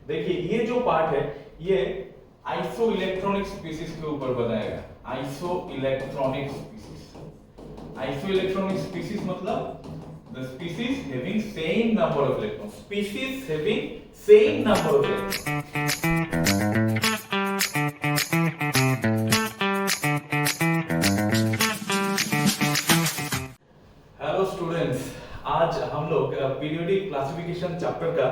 देखिए ये जो पार्ट है ये आइसो इलेक्ट्रॉनिक स्पीसीज के ऊपर बनाएगा। Iso electronic species, iso electronic species मतलब the species having same number of electrons, species having same number of electrons। Hello students, आज हम लोग पीरियोडिक क्लासिफिकेशन चैप्टर का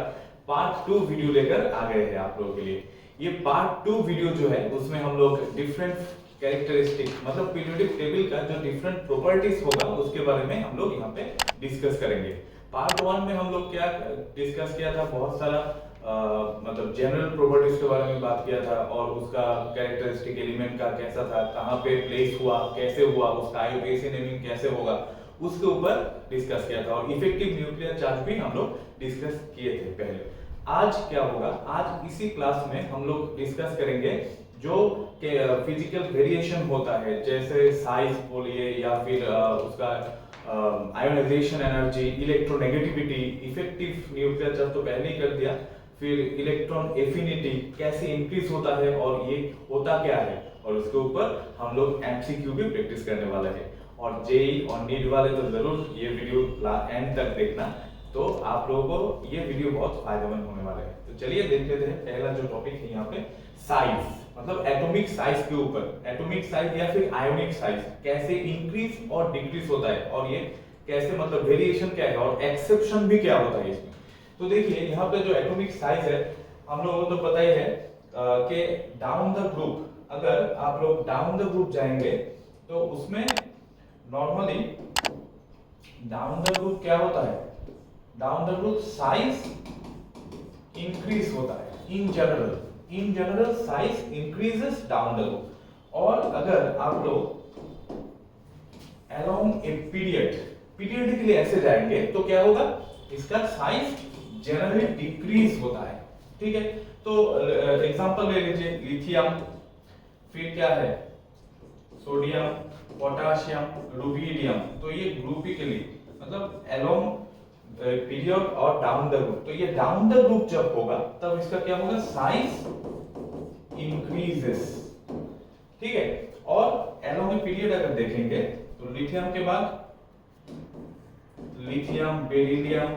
पार्ट 2 वीडियो लेकर आ गए हैं आप लोगों के लिए। ये पार्ट 2 वीडियो जो है उसमें हम लोग डिफरेंट कैरेक्टरिस्टिक मतलब पीरियोडिक टेबल का जो डिफरेंट प्रॉपर्टीज होगा उसके बारे में हम लोग यहाँ पे डिस्कस करेंगे। पार्ट 1 में हम लोग क्या डिस्कस किया था, बहुत सारा मतलब जनरल प्रॉपर्टीज के बारे में बात किया था और उसका कैरेक्टरिस्टिक एलिमेंट का कैसा था, कहाँ पे प्लेस हुआ, कैसे हुआ, उसका आईयूपीएसी नेमिंग कैसे होगा, उसके ऊपर डिस्कस किया था। और इफेक्टिव न्यूक्लियर चार्ज भी हम लोग डिस्कस किए थे पहले। आज क्या होगा, आज इसी क्लास में हम लोग डिस्कस करेंगे जो फिजिकल वेरिएशन होता है, जैसे साइज बोलिए या फिर उसका ionization energy, electronegativity, effective nuclear charge तो पहले ही कर दिया, फिर इलेक्ट्रॉन एफिनिटी कैसे इंक्रीज होता है और ये होता क्या है, और उसके ऊपर हम लोग एमसीक्यू भी प्रैक्टिस करने वाले हैं। और जेई और नीट वाले तो जरूर ये वीडियो एंड तक देखना, तो आप लोगों को ये वीडियो बहुत फायदेमंद होने वाला है। तो चलिए देख लेते हैं पहला जो टॉपिक है यहाँ पे, साइज मतलब एटॉमिक साइज के ऊपर। एटॉमिक साइज या फिर आयोनिक साइज कैसे इंक्रीज और डिक्रीज होता है और ये कैसे मतलब वेरिएशन क्या है और एक्सेप्शन भी क्या होता है इसमें। तो देखिए यहाँ पे जो एटॉमिक साइज है हम लोगों को तो पता ही है कि डाउन द ग्रुप, अगर आप लोग डाउन द ग्रुप जाएंगे तो उसमें नॉर्मली डाउन द ग्रुप क्या होता है, down the group size increase होता है in general size increases down the group. और अगर आप लोग अलोंग ए पीरियडिकली ऐसे जाएंगे तो क्या होगा, इसका साइज जनरली डिक्रीज होता है। ठीक है, तो एग्जांपल ले लीजिए, लिथियम, फिर क्या है सोडियम, पोटाशियम, रुबिडियम। तो ये ग्रुपिकली मतलब अलोंग पीरियड और डाउन द ग्रुप। तो ये डाउन द ग्रुप जब होगा तब इसका क्या होगा, साइज इंक्रीजेस। ठीक है, और अलोंग पीरियड अगर देखेंगे तो लिथियम के बाद लिथियम, बेरिलियम,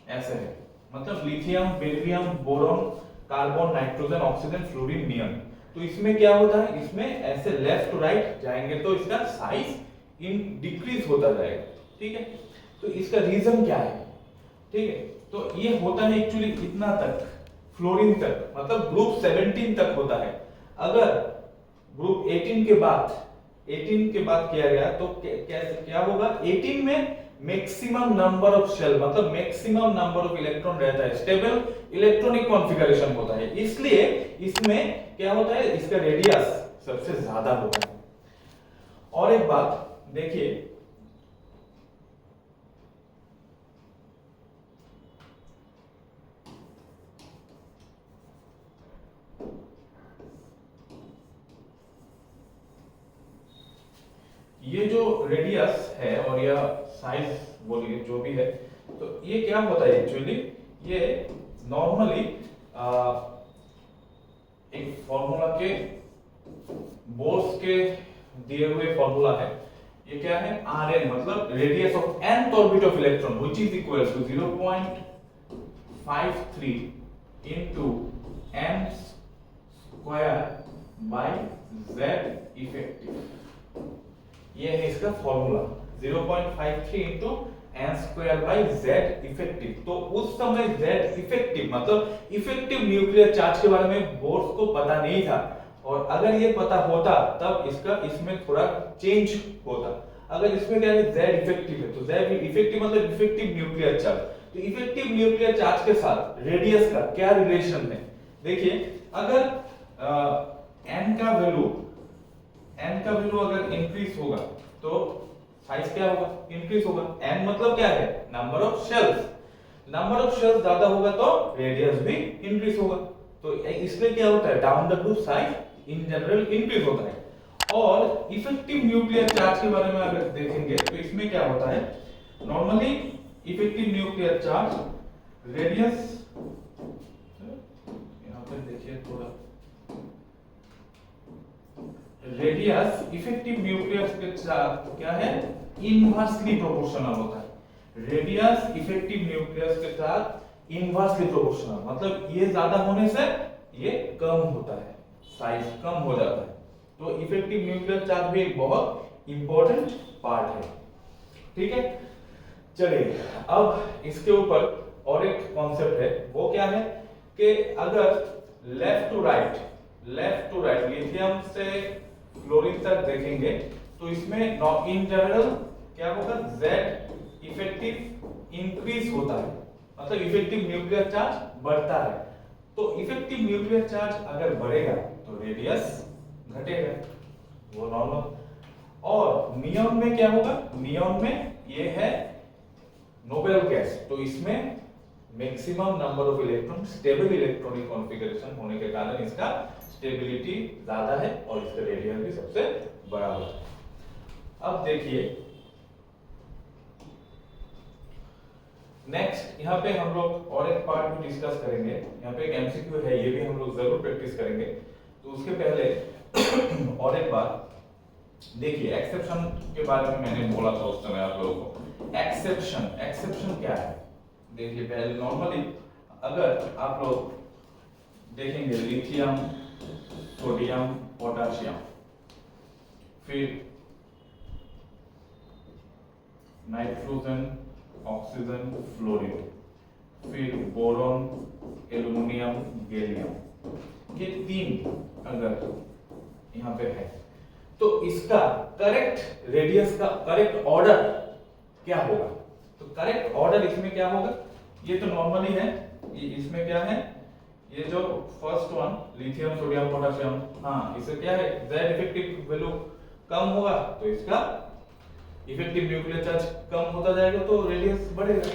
ऐसे है मतलब lithium, beryllium, boron, carbon, nitrogen, oxygen, fluorine, neon. तो इसमें क्या होता है, इसमें ऐसे लेफ्ट टू राइट जाएंगे तो इसका साइज डिक्रीज होता जाएगा। ठीक है, तो इसका रीजन क्या है। ठीक है, तो ये होता है एक्चुअली इतना तक, फ्लोरीन तक, मतलब ग्रुप 17 तक होता है। अगर ग्रुप 18 के बाद किया गया तो कैसे क्या होगा, 18 में मैक्सिमम नंबर ऑफ शेल मतलब मैक्सिमम नंबर ऑफ इलेक्ट्रॉन रहता है, स्टेबल इलेक्ट्रॉनिक कॉन्फ़िगरेशन होता है, इसलिए इसमें क्या होता है, इसका रेडियस सबसे ज्यादा होता है। और एक बात देखिए, ये जो रेडियस है और यह साइज बोलिए जो भी है, तो ये क्या होता है एक्चुअली, ये नॉर्मली एक फॉर्मूला के बोर्स के दिए हुए फॉर्मूला है। ये क्या है, Rn मतलब radius of nth orbit of electron which is equal to 0.53 into m square by z effective. ये है इसका formula 0.53 into n square by z effective. तो उस समय z इफेक्टिव मतलब इफेक्टिव न्यूक्लियर चार्ज के बारे में बोर्स को पता नहीं था, और अगर ये पता होता तब इसका इसमें थोड़ा चेंज होता। अगर इसमें क्या है, z इफेक्टिव है तो z इफेक्टिव मतलब इफेक्टिव न्यूक्लियर चार्ज। तो इफेक्टिव न्यूक्लियर चार्ज के साथ रेडियस का क्या रिलेशन है, देखिए अगर n का वैल्यू अगर इंक्रीज होगा तो साइज क्या होगा, इंक्रीज होगा। n मतलब क्या है, नंबर ऑफ शेल्स ज्यादा होगा तो रेडियस भी इंक्रीज होगा। तो इसलिए क्या होता है, down the group size in general increase होता है। और इफेक्टिव न्यूक्लियर चार्ज के बारे में अगर देखेंगे तो इसमें क्या होता है, normally effective nuclear charge radius, यहां पे देखिए थोड़ा, रेडियस इफेक्टिव न्यूक्लियर के साथ क्या है, इनवर्सली प्रोपोर्शनल होता है। रेडियस इफेक्टिव न्यूक्लियस के साथ इनवर्सली प्रोपोर्शनल, मतलब ये ज्यादा होने से ये कम होता है, साइज कम हो जाता है। तो इफेक्टिव न्यूक्लियर चार्ज भी एक बहुत इंपॉर्टेंट पार्ट है, ठीक है। चलिए अब इसके ऊपर और एक कॉन्सेप्ट है, वो क्या है कि अगर लेफ्ट टू राइट लिथियम से फ्लोरीन तक देखेंगे तो इसमें इन जनरल क्या होगा, Z इफेक्टिव इंक्रीज होता है, मतलब इफेक्टिव न्यूक्लियर चार्ज बढ़ता है। तो इफेक्टिव न्यूक्लियर चार्ज अगर बढ़ेगा तो रेडियस घटेगा, वो नॉर्मल। और नियॉन में क्या होगा, नियॉन में ये है नोबेल गैस, तो इसमें maximum number of electron, stable electronic configuration होने के कारण इसका स्टेबिलिटी ज्यादा है और इसका रेडियस भी सबसे बड़ा होता है। अब देखिए नेक्स्ट, यहाँ पे हम लोग और एक पार्ट भी डिस्कस करेंगे। यहाँ पे एक एमसीक्यू है, ये भी हम लोग जरूर प्रैक्टिस करेंगे। तो उसके पहले और एक बात देखिए, एक्सेप्शन के बारे में मैंने बोला था उस समय आप लोगों को। एक्सेप्शन क्या है, देखिए पहले नॉर्मली अगर आप लोग देखेंगे लिथियम, सोडियम, पोटेशियम, फिर नाइट्रोजन, ऑक्सीजन, फ्लोरीन, फिर बोरॉन, एल्युमिनियम, गैलियम, ये तीन अगर यहाँ पे है तो इसका करेक्ट रेडियस का करेक्ट ऑर्डर क्या होगा। तो करेक्ट ऑर्डर इसमें क्या होगा, ये तो नॉर्मली है, इसमें क्या है, ये जो first one lithium, sodium, potassium, हाँ इससे क्या है, Z इफेक्टिव वैल्यू कम होगा तो इसका इफेक्टिव न्यूक्लियर चार्ज कम होता जाएगा तो रेडियस बढ़ेगा।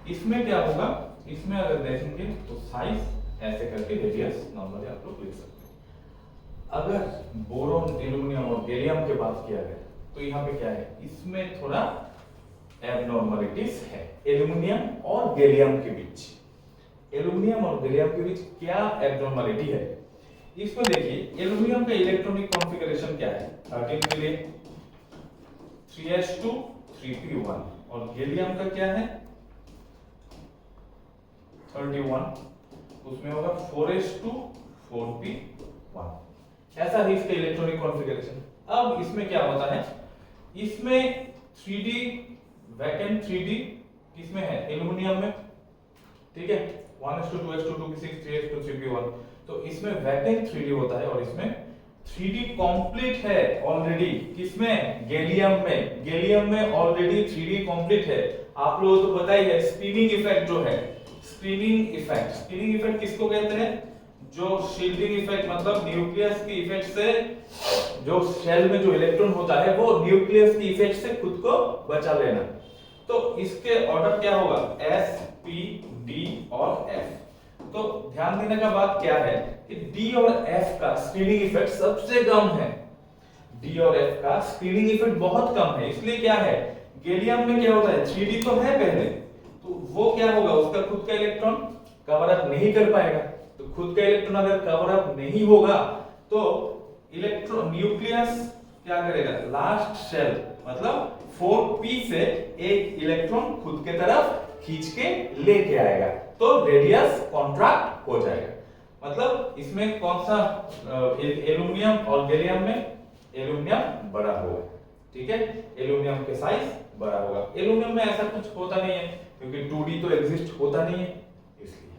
इसमें क्या होगा, इसमें अगर देखेंगे तो साइज ऐसे करके रेडियस नॉर्मली आप लोग लिख सकते हैं। अगर बोरॉन, एल्युमिनियम और गैलियम की बात किया जाए तो यहाँ पे क्या है, इसमें थोड़ा एबनॉर्मलिटीज है एल्युमिनियम और गैलियम के बीच। एल्युमिनियम और गैलियम के बीच क्या एबनॉर्मलिटी है, इसको देखिए। एल्युमिनियम का इलेक्ट्रॉनिक कॉन्फ़िगरेशन क्या है, 13 के लिए 3s2 3p1, और गैलियम का क्या है 31, उसमें होगा 4s2 4p1। ऐसा है इसका इलेक्ट्रॉनिक कॉन्फ़िगरेशन। अब इसमें क्या होता है, इसमें 3d वैकेंट 3d किसमें है, एल्युमिनियम में, ठीक है, 1s2 2s2 2p6 3s2 3p1। तो इसमें वैकेंट 3d होता है और इसमें 3d कंप्लीट है ऑलरेडी, किसमें, गैलियम में। गैलियम में ऑलरेडी 3d कंप्लीट है। आप लोगों को पता ही है स्पिनिंग इफेक्ट जो है, स्पिनिंग इफेक्ट किसको कहते हैं, जो शील्डिंग इफेक्ट, मतलब न्यूक्लियस की इफेक्ट से जो शेल में जो इलेक्ट्रॉन होता है वो न्यूक्लियस की इफेक्ट से खुद को बचा लेना। तो इसके ऑर्डर क्या होगा, S, P, D और F। तो ध्यान देने का बात क्या है कि D और F का स्क्रीनिंग इफेक्ट सबसे कम है। D और F का स्क्रीनिंग इफेक्ट बहुत कम है, इसलिए क्या है, गैलियम में क्या होता है 3D तो है पहले, तो वो क्या होगा, उसका खुद का इलेक्ट्रॉन कवर अप नहीं कर पाएगा। तो खुद का इलेक्ट्रॉन अगर कवर अप नहीं होगा तो इलेक्ट्रॉन न्यूक्लियस क्या करेगा, लास्ट शेल मतलब 4p से एक इलेक्ट्रॉन खुद के तरफ खींच के लेके आएगा, तो रेडियस कॉन्ट्रैक्ट हो जाएगा। मतलब इसमें कौन सा, एल्युमिनियम और गैलियम में एल्युमिनियम बड़ा होगा, ठीक है, एल्युमिनियम के साइज बड़ा होगा। एल्युमिनियम में ऐसा कुछ होता नहीं है क्योंकि 2d तो एग्जिस्ट होता नहीं है इसलिए,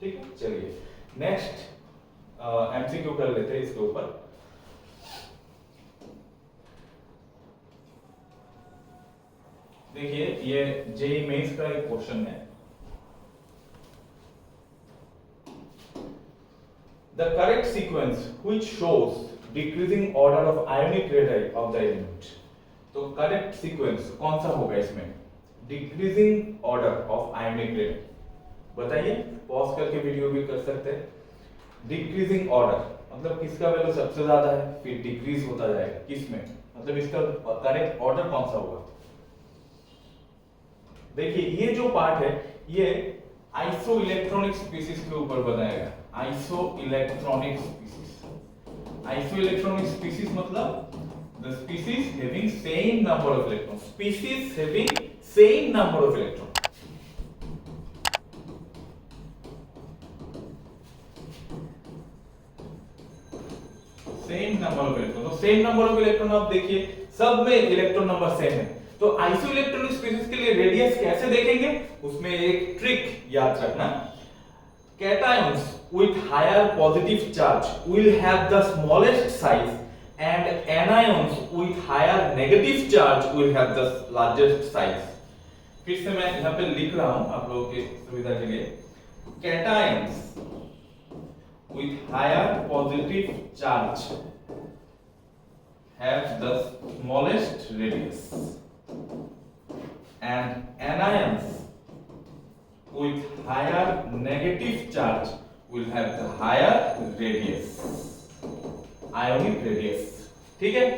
ठीक है। चलिए नेक्स्ट एमसीक्यू कर लेते हैं इसके ऊपर। देखिए ये जेईई मेंस का एक क्वेश्चन है। The correct sequence which shows decreasing order of ionic radii of the element। तो करेक्ट सीक्वेंस कौन सा होगा इसमें, decreasing order of ionic ready. बताइए, पॉज करके वीडियो भी कर सकते हैं। डिक्रीजिंग ऑर्डर मतलब किसका वैल्यू सबसे ज्यादा है, फिर डिक्रीज होता जाएगा किसमें, मतलब इसका करेक्ट ऑर्डर कौन सा होगा। देखिए ये जो पार्ट है ये आइसो इलेक्ट्रॉनिक स्पीशीज के ऊपर बनाएगा। Iso electronic species, iso electronic species मतलब the species having same number of electrons, species having same number of electrons। Same number of electron, तो सेम नंबर ऑफ इलेक्ट्रॉन आप देखिए सब में इलेक्ट्रॉन नंबर सेम है, तो आइसो इलेक्ट्रॉनिक स्पीशीज के लिए रेडियस कैसे देखेंगे, उसमें एक ट्रिक याद रखना। cations with higher positive charge will have the smallest size and anions with higher negative charge will have the largest size। फिर से मैं यहाँ पे लिख रहा हूं आप लोगों की सुविधा के लिए, cations with higher positive charge have the smallest radius and anions with higher negative charge will have the higher radius, ionic radius। ठीक है,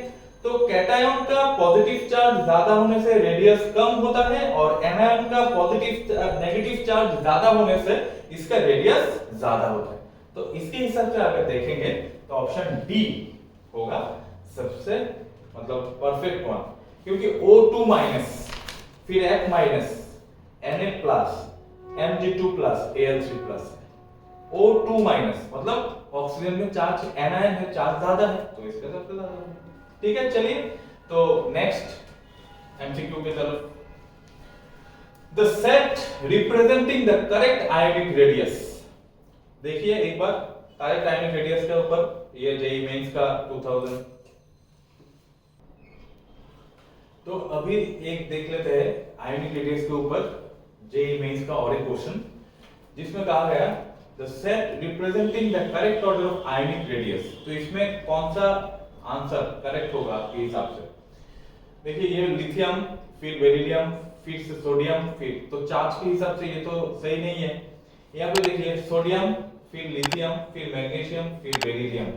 तो कैटायन का पॉजिटिव चार्ज ज्यादा होने से रेडियस कम होता है और एनायन का पॉजिटिव नेगेटिव चार्ज ज्यादा होने से इसका रेडियस ज्यादा होता है। तो इसके हिसाब से अगर देखेंगे तो ऑप्शन डी होगा सबसे मतलब परफेक्ट वन, क्योंकि O2 माइनस फिर F minus Na plus Mg2 plus Al3 plus O2 minus मतलब ऑक्सीजन में चार्ज एनायन है, चार्ज ज्यादा है तो इसका सबसे ज्यादा है। ठीक है, चलिए तो नेक्स्ट एमसीक्यू की तरफ। The set representing the correct ionic radius, देखिए एक बार करेक्ट आयोनिक रेडियस के ऊपर, ये जेईई मेंस का 2000। तो अभी एक देख लेते हैं आयोनिक रेडियस के ऊपर जेईई मेंस का और एक क्वेश्चन जिसमें कहा गया the set representing the correct order of ionic radius. तो इसमें कौन सा आंसर करेक्ट होगा आपके हिसाब से। देखिए ये लिथियम फिर बेरिलियम फिर से सोडियम, फिर तो चार्ज के हिसाब से ये तो सही नहीं है। यहाँ पे देखिए सोडियम फिर लिथियम फिर मैग्नीशियम फिर बेरिलियम,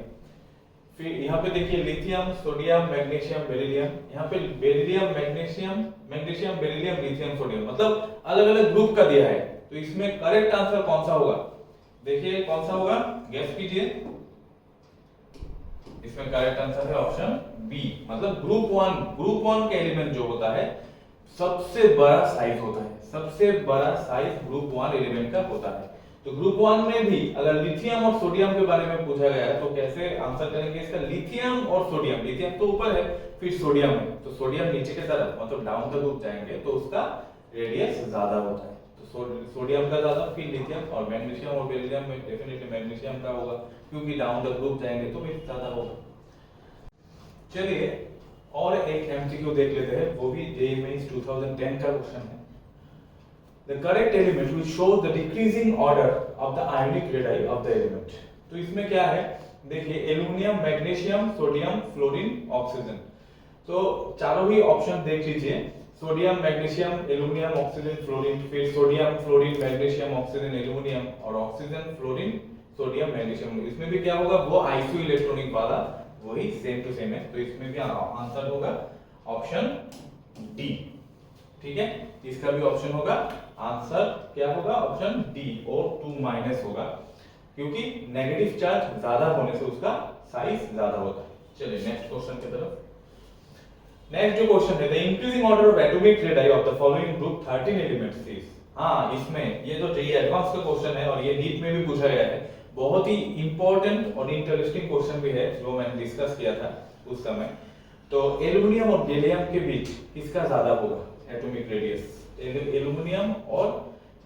फिर यहाँ पे देखिए लिथियम सोडियम मैग्नीशियम बेरिलियम, यहाँ पे beryllium magnesium magnesium beryllium lithium sodium, मतलब अलग अलग ग्रुप का दिया है। तो इसमें करेक्ट आंसर कौन सा होगा, देखिए कौन सा होगा, गेस कीजिए। इसमें करेक्ट आंसर है ऑप्शन बी, मतलब ग्रुप वन का एलिमेंट जो होता है सबसे बड़ा साइज होता है, सबसे बड़ा साइज ग्रुप वन एलिमेंट का होता है। तो ग्रुप वन में भी अगर लिथियम और सोडियम के बारे में पूछा गया है तो कैसे आंसर करेंगे इसका, लिथियम और सोडियम, लिथियम तो ऊपर है फिर सोडियम है, तो सोडियम नीचे की तरफ मतलब डाउन द ग्रुप जाएंगे तो उसका रेडियस ज्यादा होता है। तो सोडियम का ज्यादा फिर लिथियम और मैग्नीशियम और बेरिलियम में डेफिनेटली मैग्नीशियम का होगा क्योंकि डाउन द ग्रुप जाएंगे तो भी ज्यादा होगा। चलिए और एक एमसीक्यू देख लेते हैं, वो भी जेईई मेंस 2010 का क्वेश्चन है। The correct element will show the decreasing order of the ionic radii of the element। तो इसमें क्या है, देखिए aluminium magnesium sodium fluorine oxygen, तो चारों ही ऑप्शन देख लीजिए, sodium magnesium aluminium oxygen fluorine, फिर sodium fluorine magnesium oxygen aluminium और ऑक्सीजन फ्लोरीन सोडियम मैग्नीशियम। इसमें भी क्या होगा, वो आइसो इलेक्ट्रॉनिक वाला वही सेम टू सेम है, तो इसमें भी आंसर होगा ऑप्शन डी। ठीक है, इसका भी ऑप्शन होगा आंसर क्या होगा, ऑप्शन डी O2 माइनस होगा क्योंकि नेगेटिव चार्ज ज्यादा होने से उसका साइज ज्यादा होता है। चलिए नेक्स्ट क्वेश्चन की तरफ। नेक्स्ट जो क्वेश्चन है, the increasing order of atomic ready of the following group 13 elements is. हाँ, इसमें ये जो जेईई एडवांस का क्वेश्चन है और ये नीट में भी पूछा गया है, बहुत ही इंपॉर्टेंट और इंटरेस्टिंग क्वेश्चन भी है जो मैंने डिस्कस किया था उस समय। तो एल्युमिनियम और गैलियम के बीच किसका ज्यादा होगा एटॉमिक रेडियस, एल्युमिनियम और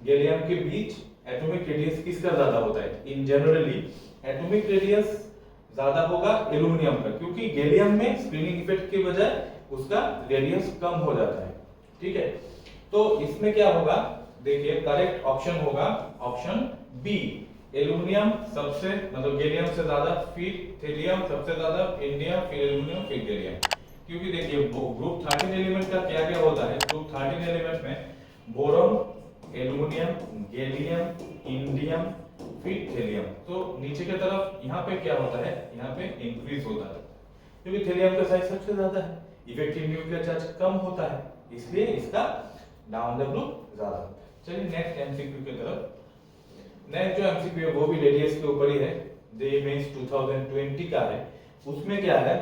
गैलियम के बीच एटॉमिक रेडियस किसका ज्यादा होता है। इन जनरली एटॉमिक रेडियस ज्यादा होगा एल्युमिनियम का, क्योंकि गैलियम में स्क्रीनिंग इफेक्ट की बजाय उसका रेडियस कम हो जाता है। ठीक है, तो इसमें क्या होगा, देखिए करेक्ट ऑप्शन होगा ऑप्शन बी, एल्युमिनियम सबसे मतलब गैलियम से ज्यादा, फिर थेरियम सबसे ज्यादा, इंडियम फिर एल्युमिनियम फिर गैलियम। क्योंकि देखिए ग्रुप 13 एलिमेंट का क्या क्या होता है, ग्रुप 13 एलिमेंट में बोरॉन एल्युमिनियम गैलियम इंडियम फिर थेलियम। तो नीचे की तरफ यहाँ पे क्या होता है, यहाँ पे इंक्रीज होता है क्योंकि थेलियम का साइज सबसे ज्यादा है, इफेक्टिव न्यूक्लियर चार्ज कम होता है, इसलिए इसका डाउन द ग्रुप ज्यादा होता है। चलिए नेक्स्ट एमसीक्यू की तरफ। नेक्स्ट जो एमसीक्यू है वो भी रेडियस के ऊपर ही है, जे मेंस 2020 का है। उसमें क्या है,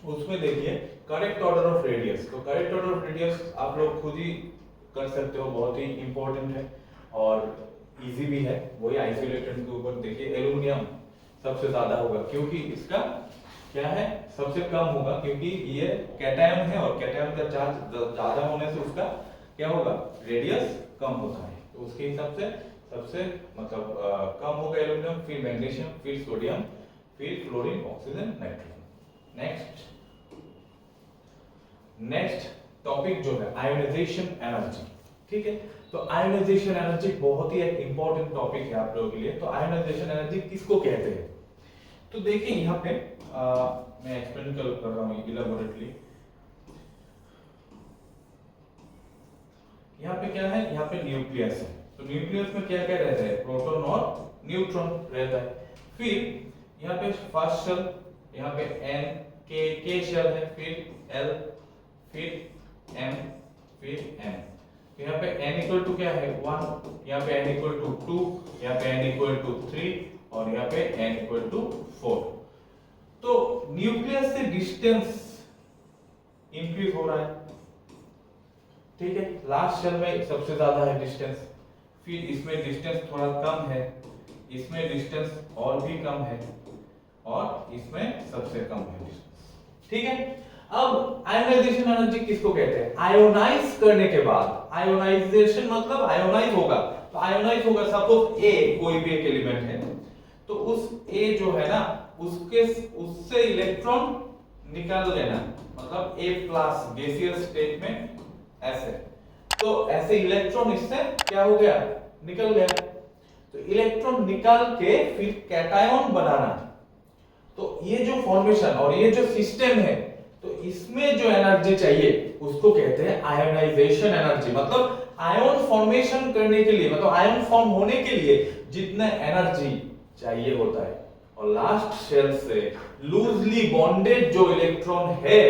उसमें देखिए करेक्ट ऑर्डर ऑफ रेडियस। तो करेक्ट ऑर्डर ऑफ रेडियस आप लोग खुद ही कर सकते हो, बहुत ही इंपॉर्टेंट है और इजी भी है। वही आइसोलेटेड के ऊपर देखिए एल्युमिनियम सबसे ज्यादा होगा क्योंकि इसका क्या है, सबसे कम होगा क्योंकि ये कैटायन है और कैटायन का चार्ज ज्यादा होने से उसका क्या होगा, रेडियस कम होता है। तो उसके हिसाब से सबसे मतलब कम होगा एल्युमिनियम, फिर मैग्नीशियम, फिर सोडियम, फिर fluorine, oxygen, nitrogen. Next topic जो है आयोनाइजेशन एनर्जी। ठीक है, तो आयोनाइजेशन एनर्जी बहुत ही एक इंपॉर्टेंट टॉपिक है आप लोगों के लिए। तो आयोनाइजेशन एनर्जी किसको कहते हैं, तो देखिए यहाँ पे मैं एक्सप्लेन कर रहा हूँ इलैबोरेटली। यहाँ पे क्या है, यहाँ पे न्यूक्लियस है। तो न्यूक्लियस में क्या क्या रहता है, प्रोटॉन और न्यूट्रॉन रहता है। फिर यहाँ पे फर्स्ट शेल, यहाँ पे एन के शेल है, फिर एल, फिर एम, फिर एन। तो यहाँ पे n इक्वल टू क्या है 1, यहाँ पे n इक्वल टू 2, यहाँ पे n इक्वल टू 3 और यहाँ पे n इक्वल टू 4। तो न्यूक्लियस से डिस्टेंस इंक्रीज हो रहा है, ठीक है। लास्ट शेल में सबसे ज्यादा है डिस्टेंस, फिर इसमें डिस्टेंस थोड़ा कम है, इसमें डिस्टेंस और भी कम है और इसमें सबसे कम है डिस्टेंस, ठीक है। अब आयोनाइजेशन एनर्जी किसको कहते हैं, आयोनाइज करने के बाद, आयोनाइजेशन मतलब आयोनाइज होगा। तो आयोनाइज होगा, सपोज ए कोई भी एक एलिमेंट है, तो उस ए जो है ना उससे इलेक्ट्रॉन निकाल लेना, मतलब ए प्लस गैसियस स्टेट में ऐसे, तो ऐसे इलेक्ट्रॉन इससे क्या हो गया, निकल गया। तो इलेक्ट्रॉन निकाल के फिर कैटायन बनाना, तो ये जो फॉर्मेशन और ये जो सिस्टम है, तो इसमें जो एनर्जी चाहिए उसको कहते हैं आयोनाइजेशन एनर्जी। मतलब आयन फॉर्मेशन करने के लिए, मतलब आयन फॉर्म होने के लिए जितना एनर्जी चाहिए होता है, और लास्ट शेल से लूजली बॉन्डेड जो इलेक्ट्रॉन है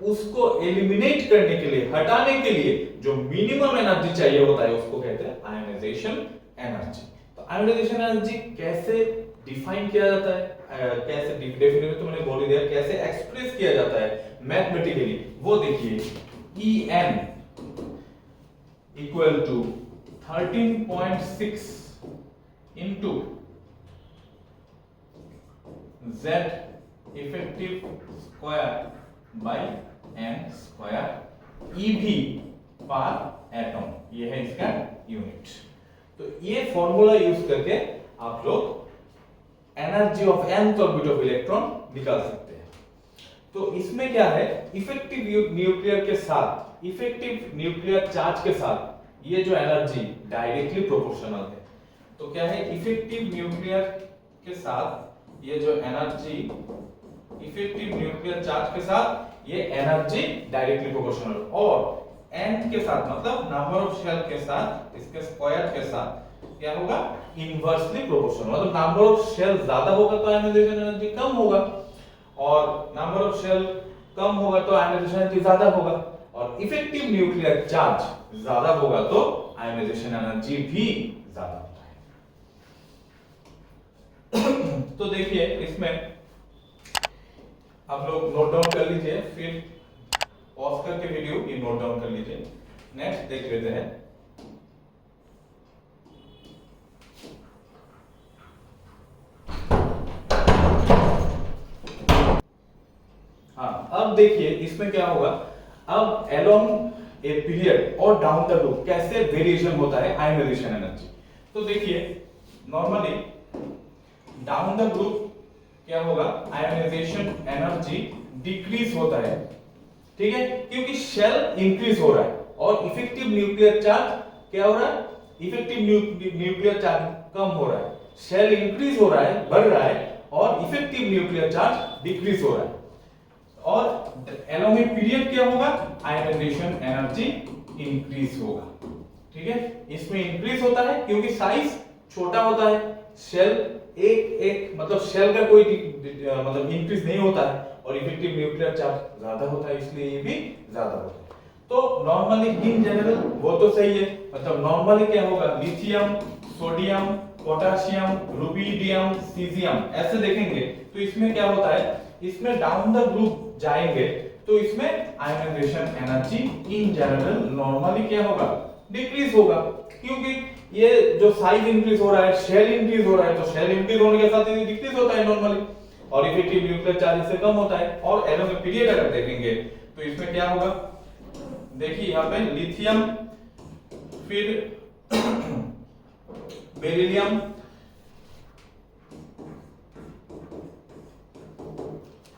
उसको एलिमिनेट करने के लिए, हटाने के लिए जो मिनिमम एनर्जी चाहिए होता है उसको कहते हैं आयोनाइजेशन एनर्जी। तो आयोनाइजेशन एनर्जी कैसे डिफाइन किया जाता है, कैसे डेफिनेशन तो मैंने बोल ही दिया, कैसे एक्सप्रेस किया जाता है मैथमेटिकली, वो देखिए। En equal to 13.6 into Z effective square by n square eV per atom, ये है इसका यूनिट। तो ये फॉर्मूला यूज करके आप लोग energy of nth orbit of electron निकाल सकते हैं। तो इसमें क्या है, इफेक्टिव न्यूक्लियर के साथ, इफेक्टिव न्यूक्लियर चार्ज के साथ ये जो एनर्जी डायरेक्टली प्रोपोर्शनल है। तो क्या है, इफेक्टिव न्यूक्लियर के साथ ये जो एनर्जी, इफेक्टिव न्यूक्लियर चार्ज के साथ ये एनर्जी डायरेक्टली प्रोपोर्शनल, और n के साथ मतलब नंबर ऑफ शेल के साथ, इसके स्क्वायर के साथ क्या होगा, इनवर्सली प्रोपोर्शनल। मतलब नंबर ऑफ शेल ज्यादा होगा तो आयोनाइजेशन एनर्जी कम होगा, और नंबर ऑफ शेल कम होगा तो आयोनाइजेशन एनर्जी ज्यादा होगा, और इफेक्टिव न्यूक्लियर चार्ज ज्यादा होगा तो आयोनाइजेशन एनर्जी भी ज्यादा होता है। तो देखिए इसमें आप लोग नोट डाउन कर लीजिए, फिर पॉज करके वीडियो ये नोट डाउन कर लीजिए। नेक्स्ट देख लेते हैं। हाँ, अब देखिए इसमें क्या होगा, अब अलोंग ए पीरियड और डाउन द ग्रुप कैसे वेरिएशन होता है आयोनाइजेशन एनर्जी। तो देखिए नॉर्मली डाउन द ग्रुप क्या होगा, आयोनाइजेशन एनर्जी डिक्रीज होता है, ठीक है, क्योंकि शेल इंक्रीज हो रहा है और इफेक्टिव न्यूक्लियर चार्ज क्या हो रहा है, इफेक्टिव न्यूक्लियर चार्ज कम हो रहा है। शेल इंक्रीज हो रहा है, बढ़ रहा है, और इफेक्टिव न्यूक्लियर चार्ज डिक्रीज हो रहा है, और अलोंग ए पीरियड क्या होगा, आयोनाइजेशन एनर्जी इंक्रीज होगा, ठीक है। इसमें इंक्रीज होता है क्योंकि साइज छोटा होता है, शेल एक एक मतलब शेल का कोई मतलब इंक्रीज नहीं होता है, और इफेक्टिव न्यूक्लियर चार्ज ज्यादा होता है, इसलिए ये भी ज्यादा होता है। तो नॉर्मली इन जनरल वो तो सही है, मतलब नॉर्मली क्या होगा, lithium, sodium, potassium, rubidium, caesium ऐसे देखेंगे तो इसमें क्या होता है, इसमें डाउन द ग्रुप जाएंगे तो इसमें ionization energy in general normally क्या होगा, डिक्रीज होगा, क्योंकि ये जो साइज इंक्रीज हो रहा है, शेल इंक्रीज हो रहा है, तो शेल इंक्रीज होने के साथ ही डिक्रीज होता है नॉर्मली, और इफेक्टिव न्यूक्लियर चार्ज इससे कम होता है। और एरो में पीरियड अगर देखेंगे तो इसमें क्या होगा, देखिए यहाँ पे लिथियम, फिर बेरिलियम,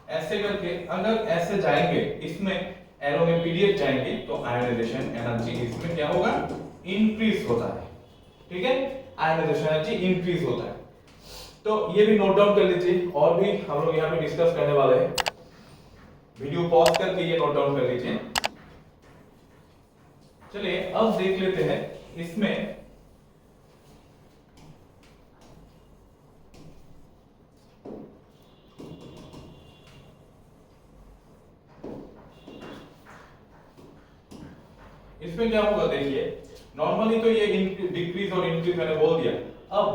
ऐसे करके अगर ऐसे जाएंगे, इसमें एरो में पीरियड जाएंगे तो आयोनाइजेशन एनर्जी इसमें क्या होगा, इंक्रीज होता है। ठीक है, आयोनाइजेशन एनर्जी इंक्रीज होता है। तो ये भी नोट डाउन कर लीजिए, और भी हम लोग यहाँ पे डिस्कस करने वाले हैं, वीडियो पॉज करके ये नोट डाउन कर लीजिए। चलिए अब देख लेते हैं इसमें क्या होगा, देखिए नॉर्मली तो ये डिक्रीज और इंक्रीज मैंने बोल दिया। अब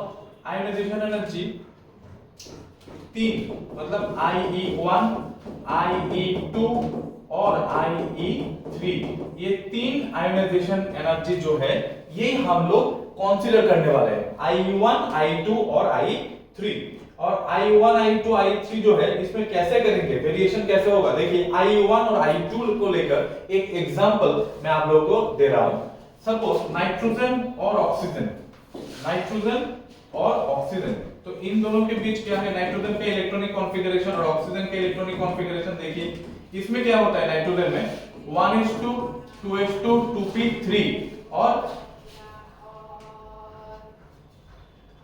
आयोनाइजेशन एनर्जी तीन, मतलब IE1, IE2 और IE3, ये तीन आयोनाइजेशन एनर्जी जो है ये हम लोग कंसीडर करने वाले हैं, IE1, IE2 और IE3। और I1, I2, I3 जो है इसमें कैसे करेंगे, वेरिएशन कैसे होगा, देखिए I1 और I2 को लेकर एक एग्जांपल मैं आप लोगों को दे रहा हूं। सपोज नाइट्रोजन और ऑक्सीजन, नाइट्रोजन और ऑक्सीजन, तो इन दोनों के बीच क्या है, नाइट्रोजन का इलेक्ट्रॉनिक कॉन्फ़िगरेशन और ऑक्सीजन का इलेक्ट्रॉनिक कॉन्फ़िगरेशन देखिए। इसमें क्या होता है, नाइट्रोजन में 1:2, 2:2, 2p3, और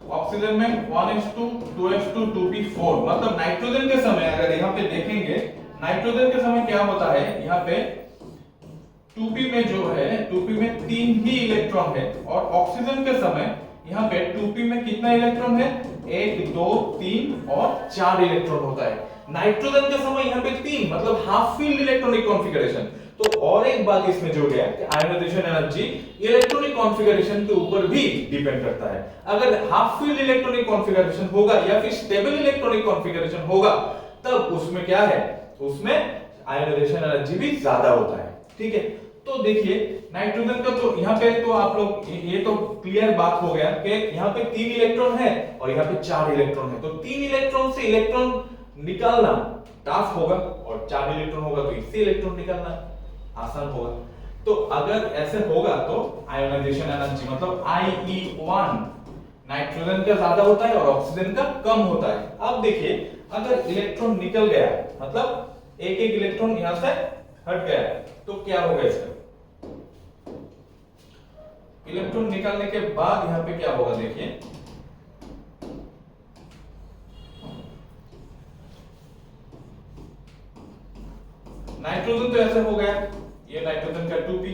ऑक्सीजन में 1:2, 2:2, 2p4। मतलब नाइट्रोजन के समय अगर यहाँ पे देखेंगे, नाइट्रोजन के समय क्या होता है, यहाँ पे 2p में जो है, 2p में 3 ही इलेक्ट्रॉन है, और ऑक्सीजन के समय यहाँ पे 2p में कितना इलेक्ट्रॉन है, 1, 2, 3 और 4 इलेक्ट्रॉन होता है। नाइट्रोजन के समय यहाँ पे 3, मतलब हाफ फील्ड इलेक्ट्रॉनिक कॉन्फ़िगरेशन। तो और एक बात इसमें जुड़ गया कि आयोनाइजेशन एनर्जी इलेक्ट्रॉनिक कॉन्फ़िगरेशन के ऊपर भी डिपेंड करता है। अगर हाफ फील्ड इलेक्ट्रॉनिक कॉन्फ़िगरेशन होगा या फिर स्टेबल इलेक्ट्रॉनिक कॉन्फ़िगरेशन होगा, तब उसमें क्या है, उसमें आयोनाइजेशन एनर्जी भी ज्यादा होता है। ठीक है, तो देखिए नाइट्रोजन का तो यहाँ पे तो आप लोग ये तो क्लियर बात हो गया कि यहाँ पे 3 इलेक्ट्रॉन है और यहाँ पे 4 इलेक्ट्रॉन है, तो 3 इलेक्ट्रॉन से इलेक्ट्रॉन निकालना टफ होगा, और 4 इलेक्ट्रॉन होगा तो इससे इलेक्ट्रॉन निकालना आसान होगा। तो अगर ऐसे होगा तो आयोनाइजेशन एनर्जी मतलब IE1 नाइट्रोजन का ज्यादा होता है और ऑक्सीजन का कम होता है। अब देखिए अगर इलेक्ट्रॉन निकल गया, मतलब एक एक इलेक्ट्रॉन यहां से हट गया, तो क्या होगा इसका, इलेक्ट्रॉन निकालने के बाद यहां पे क्या होगा, देखिए नाइट्रोजन तो ऐसे हो गया, ये नाइट्रोजन का 2p,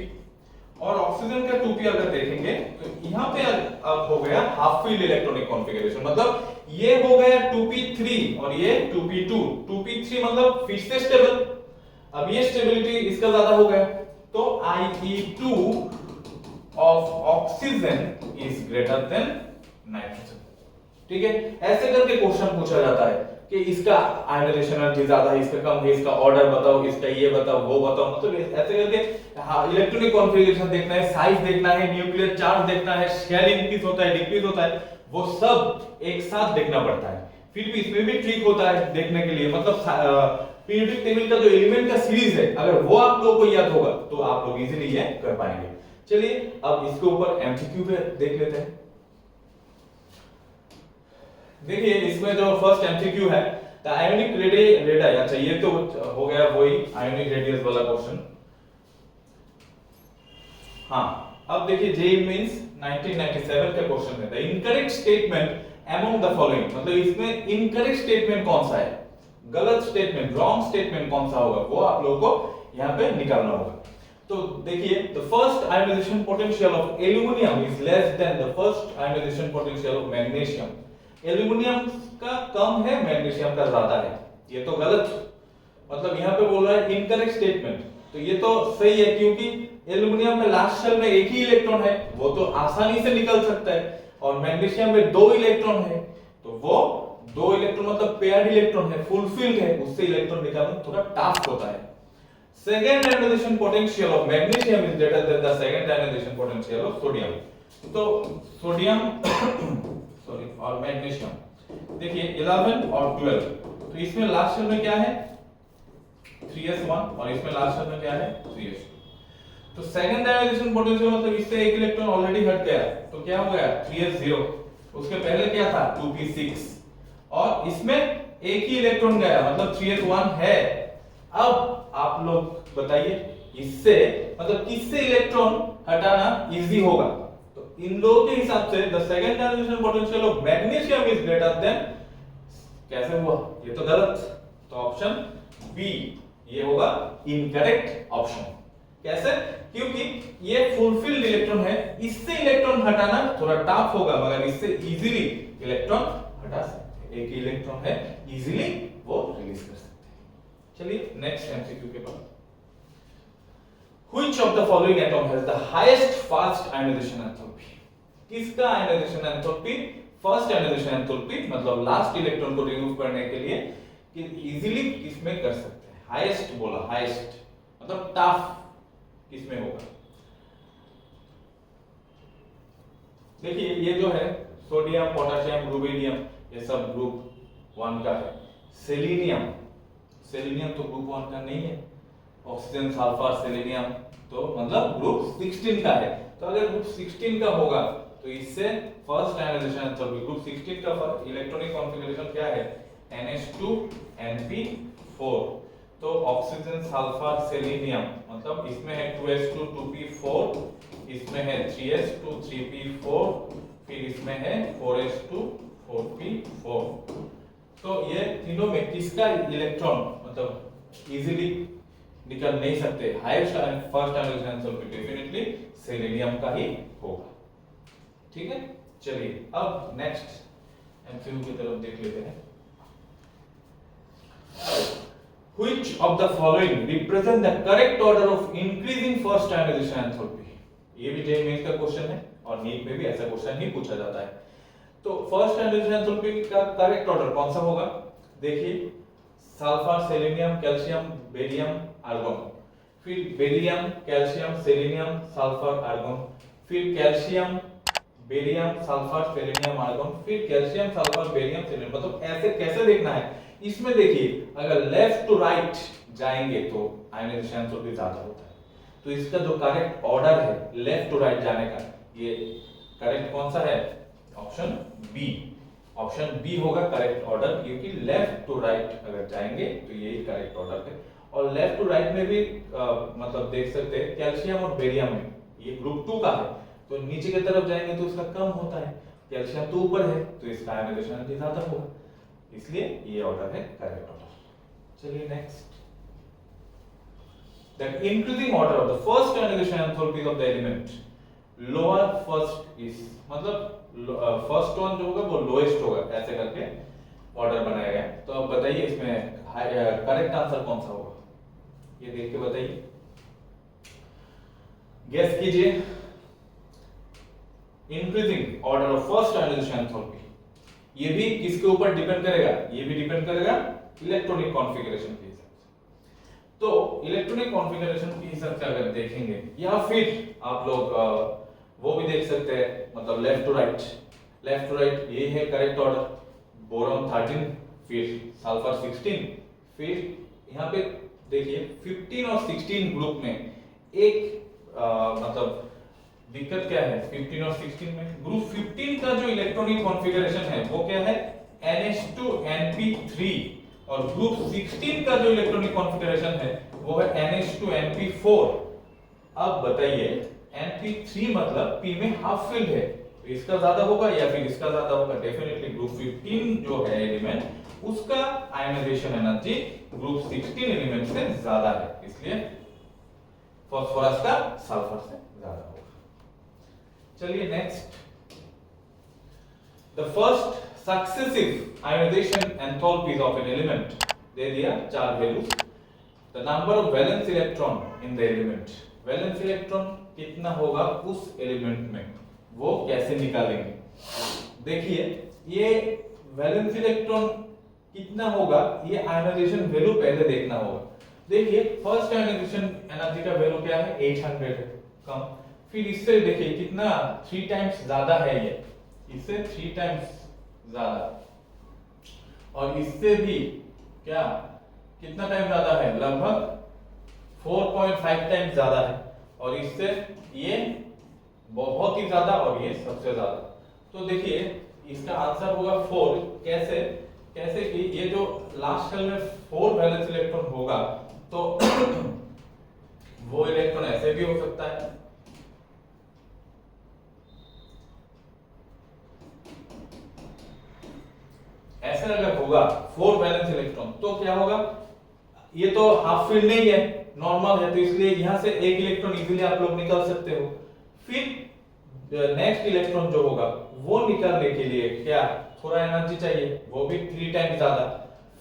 और ऑक्सीजन का 2p अगर देखेंगे तो यहां पे अब हो गया हाफ फील्ड इलेक्ट्रॉनिक कॉन्फ़िगरेशन, मतलब ये हो गया 2p3 और ये 2p2। 2p3 मतलब फिर से स्टेबल, अब ये स्टेबिलिटी इसका ज्यादा हो गया, तो IE2 of oxygen is greater than nitrogen. ठीक है, ऐसे करके क्वेश्चन पूछा जाता है कि इसका आयोनाइजेशन एनर्जी ज्यादा है, इसका कम है, इसका ऑर्डर बताओ, इसका ये बताओ, वो बताओ, मतलब ऐसे करके इलेक्ट्रॉनिक कॉन्फ़िगरेशन देखना है, साइज देखना है, न्यूक्लियर चार्ज देखना है, शेल इंक्रीज होता है, डिक्रीज होता है, वो सब एक साथ देखना पड़ता है। फिर भी इसमें भी ट्रिक होता है देखने के लिए, मतलब पीरियोडिक टेबल का जो एलिमेंट का सीरीज है, अगर वो आप लोगों को याद होगा तो आप लोग इजीली ये कर पाएंगे। चलिए अब इसके ऊपर एमसीक्यू पे देख लेते हैं। देखिए इसमें जो फर्स्ट एमसीक्यू है, द आयोनिक रेडियस, अच्छा ये तो हो गया वही आयोनिक रेडियस वाला क्वेश्चन। हाँ, अब देखिए जेईई मेंस 1997 का क्वेश्चन है, the incorrect statement among the following, मतलब इसमें इनकरेक्ट स्टेटमेंट कौन सा है, गलत स्टेटमेंट, रॉन्ग स्टेटमेंट कौन सा होगा, वो आप लोगों को यहाँ पे निकालना होगा। तो देखिए the first ionization potential of aluminium is less than the first ionization potential of magnesium. Aluminium का कम है, मैग्नीशियम का ज्यादा है। ये तो गलत, मतलब यहाँ पे बोल रहा है इनकरेक्ट स्टेटमेंट। तो ये तो सही है क्योंकि एल्युमिनियम में लास्ट शेल में एक ही इलेक्ट्रॉन है, वो तो आसानी से निकल सकता है, और मैग्नीशियम में दो इलेक्ट्रॉन है, तो वो दो इलेक्ट्रॉन मतलब पेयर्ड इलेक्ट्रॉन है, फुलफिल्ड है, उससे इलेक्ट्रॉन निकालना थोड़ा टफ होता है। Second ionization potential of magnesium is greater than the second ionization potential of sodium. तो सोडियम सॉरी और मैग्नीशियम देखिए 11 और 12, तो इसमें लास्ट शेल में क्या है 3s1 और इसमें लास्ट शेल में क्या है 3s2। तो सेकंड आयोनाइजेशन पोटेंशियल मतलब इससे एक इलेक्ट्रॉन ऑलरेडी हट गया, तो क्या हो गया 3s0, उसके पहले क्या था 2p6, और इसमें एक ही इलेक्ट्रॉन गया मतलब 3s1 है। अब आप लोग बताइए इससे मतलब किससे इलेक्ट्रॉन हटाना इजी होगा? तो इन दोनों के हिसाब से the second ionization potential of magnesium is greater than, कैसे हुआ? ये तो गलत, तो ऑप्शन बी ये होगा इनकरेक्ट ऑप्शन। कैसे? क्योंकि ये फुलफिल्ड इलेक्ट्रॉन है, इससे इलेक्ट्रॉन हटाना थोड़ा टफ होगा, मगर इससे इजीली इलेक्ट्रॉन हटा सकते हैं। एक ही इलेक्ट्रॉन है, इजीली वो रिलीज कर सकते हैं। चलिए नेक्स्ट एमसीक्यू के बाद, Which of the following atom has the highest fast ionization enthalpy? किसका ionisation enthalpy first ionization enthalpy मतलब लास्ट इलेक्ट्रॉन को रिमूव करने के लिए कि इजीली किसमें कर सकते हैं? हाईएस्ट बोला, हाईएस्ट मतलब टफ किसमें होगा? देखिए ये जो है सोडियम, पोटेशियम, रुबिडियम, ये सब ग्रुप 1 का है। सेलेनियम, सेलेनियम तो ग्रुप 1 का नहीं है। ऑक्सीजन, सल्फर, सेलेनियम तो मतलब ग्रुप 16 का है। तो अगर ग्रुप 16 का होगा तो इससे फर्स्ट आयोनाइजेशन एंथैल्पी ग्रुप 16 का इलेक्ट्रॉनिक कॉन्फ़िगरेशन क्या है? NH2 NP4। तो ऑक्सीजन, सल्फर, सेलेनियम मतलब इसमें है 2s2 2p4, इसमें है 3s2 3p4, फिर इसमें है 4s2 4p4। तो ये तीनों में किसका इलेक्ट्रॉन मतलब इजीली निकल नहीं सकते? Highest first ionization enthalpy definitely selenium का ही होगा। ठीक है, चलिए अब नेक्स्ट एमसीक्यू की तरफ देख लेते हैं। Which of the following represent the correct order of increasing first ionization enthalpy? ये भी जेईई मेंस का क्वेश्चन है और नीट में भी ऐसा क्वेश्चन ही पूछा जाता है। तो फर्स्ट आयोनाइजेशन एंथैल्पी का करेक्ट ऑर्डर कौन सा होगा? देखिए sulphur, selenium, calcium, barium, argon, फिर barium, calcium, selenium, sulphur, argon, फिर calcium, barium, sulphur, selenium, argon, फिर कैल्शियम, सल्फर, बेरियम, सेलेनियम। मतलब ऐसे कैसे देखना है? इसमें देखिए अगर लेफ्ट टू राइट जाएंगे तो आयोनाइजेशन एंथैल्पी ज्यादा होता है। तो इसका जो करेक्ट ऑर्डर है लेफ्ट टू राइट जाने का, ये करेक्ट कौन सा है? Option B. ऑप्शन बी होगा करेक्ट ऑर्डर, क्योंकि लेफ्ट टू राइट अगर जाएंगे तो यही करेक्ट ऑर्डर है। और लेफ्ट टू राइट में भी मतलब देख सकते हैं कैल्शियम और बेरियम में ये ग्रुप 2 का है, तो नीचे की तरफ जाएंगे तो इसका कम होता है, कैल्शियम तो ऊपर है तो इसका आयोनाइजेशन भी ज्यादा होगा, इसलिए ये ऑर्डर है करेक्ट ऑर्डर। चलिए next, that increasing order of the first ionization enthalpy of the element lower first is मतलब फर्स्ट वन जो होगा वो लोएस्ट होगा, ऐसे करके ऑर्डर बनाया गया। तो अब बताइए इसमें करेक्ट आंसर कौन सा होगा? ये देख के बताइए, गेस कीजिए। Increasing order of first ionization enthalpy, ये भी किसके ऊपर डिपेंड करेगा? ये भी डिपेंड करेगा इलेक्ट्रॉनिक कॉन्फ़िगरेशन के हिसाब से। तो इलेक्ट्रॉनिक कॉन्फ़िगरेशन के हिसाब से अगर देखेंगे या फिर आप लोग वो भी देख सकते हैं मतलब left to right, left to right ये है करेक्ट ऑर्डर। बोरॉन 13, फिर सल्फर 16, फिर यहाँ पे देखिए 15 और 16 ग्रुप में एक मतलब दिक्कत क्या है? 15 और 16 में ग्रुप 15 का जो इलेक्ट्रॉनिक कॉन्फ़िगरेशन है वो क्या है? NH2 NP3, और ग्रुप 16 का जो इलेक्ट्रॉनिक कॉन्फ़िगरेशन है वो है NH2 NP4। अब बताइए NP3 मतलब P में हाफ फिल्ड है, तो इसका ज्यादा होगा या फिर इसका ज्यादा होगा? डेफिनेटली ग्रुप 15 जो है एलिमेंट उसका आयोनाइजेशन एनर्जी ग्रुप 16 एलिमेंट से ज्यादा है, इसलिए फास्फोरस का सल्फर से ज्यादा होगा। चलिए next, the first successive ionization enthalpies of an element, दे दिया 4 values. The number of valence electron in the element, valence electron कितना होगा उस एलिमेंट में, वो कैसे निकालेंगे। देखिए ये वैलेंस इलेक्ट्रॉन कितना होगा, ये आयोनाइजेशन वैल्यू पहले देखना होगा। देखिए फर्स्ट आयोनाइजेशन एनर्जी का वैल्यू क्या है, 800 है, कम। फिर इससे देखिए कितना 3 टाइम्स ज्यादा है, ये इससे 3 टाइम्स ज्यादा, और इससे भी क्या कितना टाइम ज्यादा है, लगभग 4.5 टाइम्स ज्यादा है, और इससे ये बहुत ही ज्यादा और ये सबसे ज्यादा। तो देखिए इसका आंसर होगा 4। कैसे कैसे कि ये जो लास्ट शेल में 4 वैलेंस इलेक्ट्रॉन होगा तो वो इलेक्ट्रॉन ऐसे भी हो सकता है, ऐसे अगर होगा 4 वैलेंस इलेक्ट्रॉन तो क्या होगा, ये तो हाफ फील्ड नहीं है, नॉर्मल है, तो इसलिए यहां से एक इलेक्ट्रॉन इजीली आप लोग निकाल सकते हो। फिर नेक्स्ट इलेक्ट्रॉन जो होगा वो निकालने के लिए क्या थोड़ा एनर्जी चाहिए, वो भी 3 टाइम्स ज्यादा।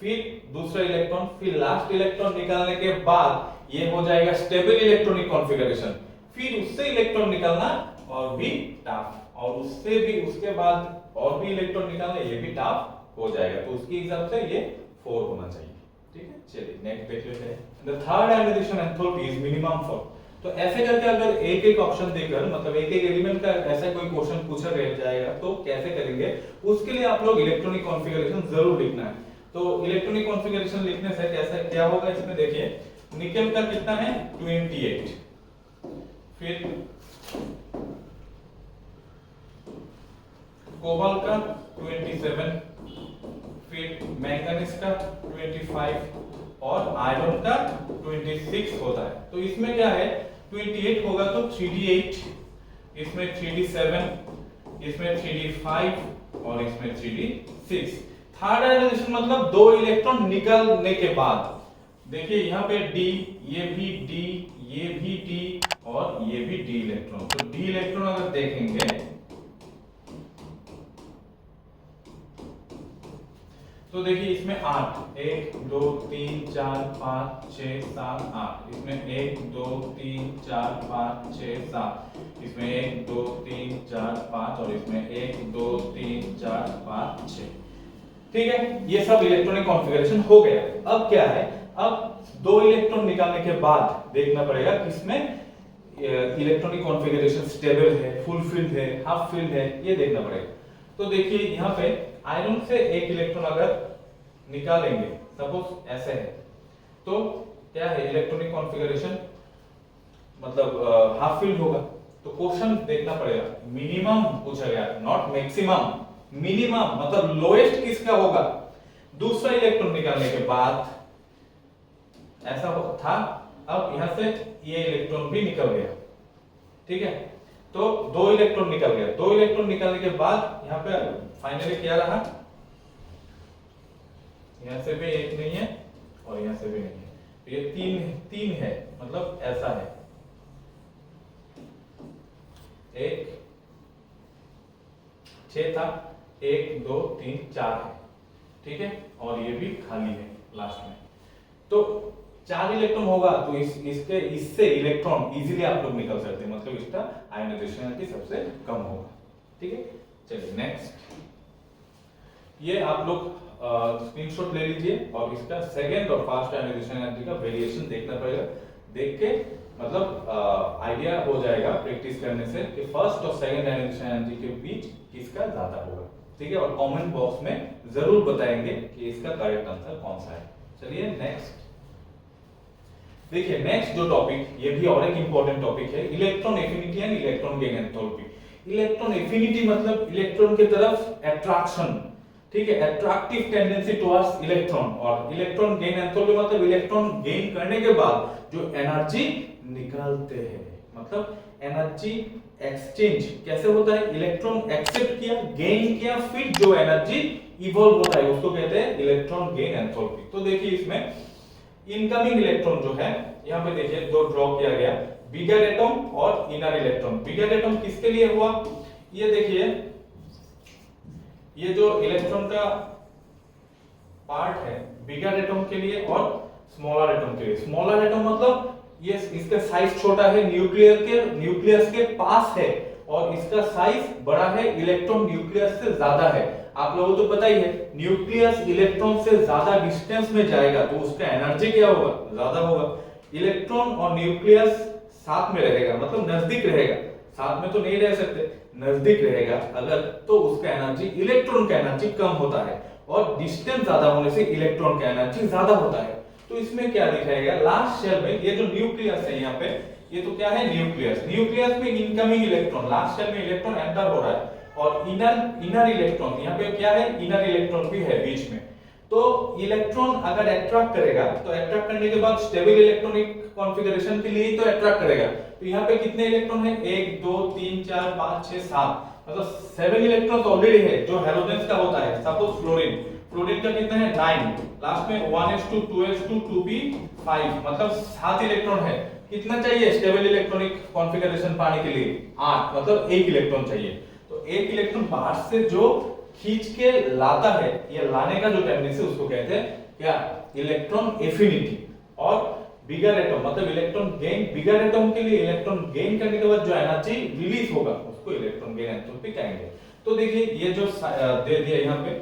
फिर दूसरा इलेक्ट्रॉन, फिर लास्ट इलेक्ट्रॉन निकालने के बाद ये हो जाएगा स्टेबल इलेक्ट्रॉनिक कॉन्फ़िगरेशन, फिर उससे इलेक्ट्रॉन निकालना और भी टफ, और उससे भी उसके बाद और भी इलेक्ट्रॉन निकालना, ये भी टफ हो जाएगा। तो उसके हिसाब से ये 4 होना चाहिए। ठीक है, चलिए नेक्स्ट देख लेते हैं। The third ionization enthalpy is minimum for, तो ऐसे करके अगर एक एक ऑप्शन देकर मतलब एक एक एलिमेंट का ऐसा कोई क्वेश्चन पूछा रह जाएगा तो कैसे करेंगे, उसके लिए आप लोग इलेक्ट्रॉनिक कॉन्फ़िगरेशन जरूर लिखना है। तो इलेक्ट्रॉनिक कॉन्फ़िगरेशन लिखने से कैसे क्या होगा, इसमें देखिए निकेल का कितना है 28, फिर कोबाल्ट का 27, फिर मैंगनीज का 25 और आयरन का 26 होता है। तो इसमें क्या है 28 होगा तो 3d8, इसमें 3d7, इसमें 3d5 और इसमें 3d6। थर्ड आयोनाइजेशन मतलब 2 इलेक्ट्रॉन निकलने के बाद, देखिए यहाँ पे d, ये भी d, ये भी d और ये भी d इलेक्ट्रॉन। तो d इलेक्ट्रॉन अगर देखेंगे तो देखिए इसमें 8, 1 2 3 4 5 6 7 8, इसमें 1 2 3 4 5 6 7, इसमें 1 2 3 4 5 और इसमें 1 2 3 4 5 6। ठीक है, ये सब इलेक्ट्रॉनिक कॉन्फ़िगरेशन हो गया। अब क्या है, अब 2 इलेक्ट्रॉन निकालने के बाद देखना पड़ेगा किसमें इलेक्ट्रॉनिक कॉन्फ़िगरेशन स्टेबल है, फुल फिल्ड है, हाफ फिल्ड है, ये देखना पड़ेगा। तो देखिए यहाँ पे आयरन से एक इलेक्ट्रॉन अगर निकालेंगे, सपोज ऐसे है, तो क्या है इलेक्ट्रॉनिक कॉन्फ़िगरेशन मतलब हाफ फील्ड होगा। तो क्वेश्चन देखना पड़ेगा, मिनिमम पूछा गया, नॉट मैक्सिमम, मिनिमम मतलब लोएस्ट किसका होगा। दूसरा इलेक्ट्रॉन निकालने के बाद ऐसा था, अब यहां से ये इलेक्ट्रॉन भी निकल गया। ठीक है, तो 2 इलेक्ट्रॉन निकल गया। 2 इलेक्ट्रॉन निकालने के बाद यहाँ पे फाइनली क्या रहा, यहां से भी एक नहीं है और यहां से भी नहीं है, तो ये 3 है, मतलब ऐसा है 1 6 था, 1 2 3 4 है। ठीक है, और ये भी खाली है लास्ट में। तो 4 इलेक्ट्रॉन होगा तो इससे इलेक्ट्रॉन इजीली आप लोग निकल सकते हैं, मतलब इसका आयोनाइजेशन एनर्जी सबसे कम होगा। ठीक है, चलिए नेक्स्ट, ये आप लोग स्क्रीनशॉट ले लीजिए और इसका सेकंड और फर्स्ट आयोनाइजेशन एनर्जी का वेरिएशन देखना पड़ेगा। देख के मतलब आइडिया हो जाएगा प्रैक्टिस करने से कि फर्स्ट और सेकंड आयोनाइजेशन एनर्जी के बीच किसका ज्यादा होगा। ठीक है, और कमेंट बॉक्स में जरूर बताएंगे कि इसका करेक्ट आंसर कौन सा है। चलिए नेक्स्ट देखिए, नेक्स्ट जो टॉपिक, ये भी और एक इंपॉर्टेंट टॉपिक है, electron affinity and electron gain enthalpy. Electron affinity मतलब इलेक्ट्रॉन की तरफ अट्रैक्शन, ठीक है, अट्रैक्टिव टेंडेंसी टुवर्ड्स इलेक्ट्रॉन, और इलेक्ट्रॉन गेन एंथैल्पी मतलब इलेक्ट्रॉन गेन करने के बाद जो एनर्जी निकालते हैं, मतलब एनर्जी एक्सचेंज कैसे होता है, इलेक्ट्रॉन एक्सेप्ट किया, गेन किया, फिर जो एनर्जी इवॉल्व होता है उसको कहते हैं इलेक्ट्रॉन गेन एंथैल्पी। तो देखिए इसमें इनकमिंग इलेक्ट्रॉन जो है, यहाँ पे देखिए 2 ड्रॉ किया गया, बिगर एटम और इनर इलेक्ट्रॉन। बिगर एटम किसके लिए हुआ, ये देखिए ये जो इलेक्ट्रॉन का पार्ट है बिगर एटम के लिए और स्मॉलर एटम के लिए। स्मॉलर एटम मतलब ये इसका साइज छोटा है, न्यूक्लियस के पास है, और इसका साइज बड़ा है, इलेक्ट्रॉन न्यूक्लियस से ज्यादा है। आप लोगों को तो पता ही है, न्यूक्लियस इलेक्ट्रॉन से ज्यादा डिस्टेंस में जाएगा तो उसका एनर्जी क्या होगा, ज्यादा होगा। इलेक्ट्रॉन और न्यूक्लियस साथ में रहेगा, मतलब नजदीक रहेगा, साथ में तो नहीं रह सकते, नजदीक रहेगा अगर, तो उसका एनर्जी, इलेक्ट्रॉन का एनर्जी कम होता है, और डिस्टेंस ज्यादा होने से इलेक्ट्रॉन का एनर्जी ज्यादा होता है। तो इसमें क्या दिखाएगा, लास्ट शेल में ये जो न्यूक्लियस है यहाँ पे, ये तो क्या है न्यूक्लियस, न्यूक्लियस में इनकमिंग इलेक्ट्रॉन, लास्ट शेल में इलेक्ट्रॉन एंटर हो रहा है, और इनर इलेक्ट्रॉन यहाँ पे क्या है, इनर इलेक्ट्रॉन भी है बीच में। तो इलेक्ट्रॉन अगर अट्रैक्ट करेगा तो अट्रैक्ट करने के बाद स्टेबल इलेक्ट्रॉनिक कॉन्फ़िगरेशन के लिए तो अट्रैक्ट करेगा। तो यहाँ पे कितने इलेक्ट्रॉन है, 1 2 3 4 5 6 7, मतलब 7 इलेक्ट्रॉन्स ऑलरेडी है जो हैलोजेंस का होता है। सपोज फ्लोरीन का कितना है 9, लास्ट में 1s2 2s2 2p5, मतलब 7 इलेक्ट्रॉन है। कितना चाहिए स्टेबल इलेक्ट्रॉनिक कॉन्फ़िगरेशन पाने के लिए, 8, मतलब 1 इलेक्ट्रॉन चाहिए। तो 1 इलेक्ट्रॉन बाहर से जो खींच के लाता है, ये लाने का जो टेंडेंसी उसको कहते हैं क्या, इलेक्ट्रॉन एफिनिटी। और बिगर एटम मतलब इलेक्ट्रॉन गेन, बिगर एटम के लिए इलेक्ट्रॉन गेन करने के बाद जो एनर्जी रिलीज होगा उसको इलेक्ट्रॉन गेन एंथैल्पी कहेंगे। तो देखिए ये जो दे दिया यहाँ पे,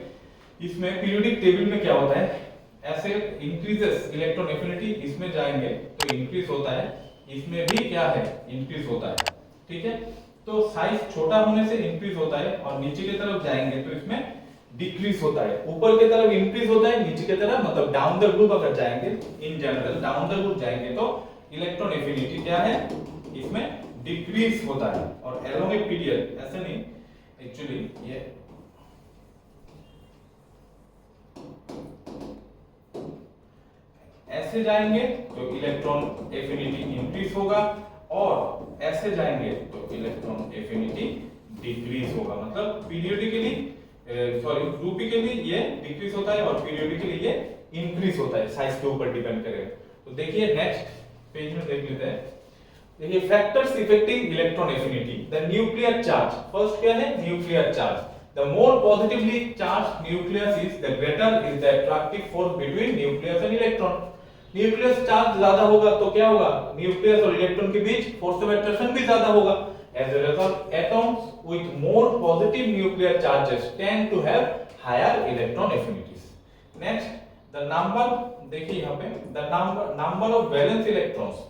इसमें पीरियोडिक टेबल में क्या होता है, ऐसे इंक्रीजेस इलेक्ट्रॉन एफिनिटी, इसमें जाएंगे तो इंक्रीज होता है, इसमें भी क्या है इंक्रीज होता है, ठीक है। तो साइज छोटा होने से इंक्रीज होता है, और नीचे की तरफ जाएंगे तो इसमें डिक्रीज होता है। ऊपर की तरफ इंक्रीज होता है, नीचे की तरफ मतलब डाउन द ग्रुप अगर जाएंगे, in general down the group जाएंगे तो इलेक्ट्रॉन एफिनिटी क्या है, इसमें डिक्रीज होता है। और अलोंग ए पीरियड ऐसे नहीं, एक्चुअली ये ऐसे जाएंगे तो इलेक्ट्रॉन एफिनिटी इंक्रीज होगा, और ऐसे जाएंगे तो इलेक्ट्रॉन एफिनिटी डिक्रीज होगा। मतलब पीरियोडिकली ग्रुपिकली ये डिक्रीज होता है और पीरियोडिकली ये इंक्रीज होता है, साइज के ऊपर डिपेंड करेगा। तो देखिए नेक्स्ट पेज में देख लेते हैं। देखिए factors affecting electron affinity, the nuclear charge. First क्या है, nuclear charge. The more positively charged nucleus is, the greater is the attractive force between nucleus and electron. Nucleus charge ज्यादा होगा तो क्या होगा, न्यूक्लियस और इलेक्ट्रॉन के बीच फोर्स ऑफ अट्रैक्शन भी ज्यादा होगा। As a result, atoms with more positive nuclear charges tend to have higher electron affinities. Next, the number, देखिए यहाँ पे the number of valence electrons,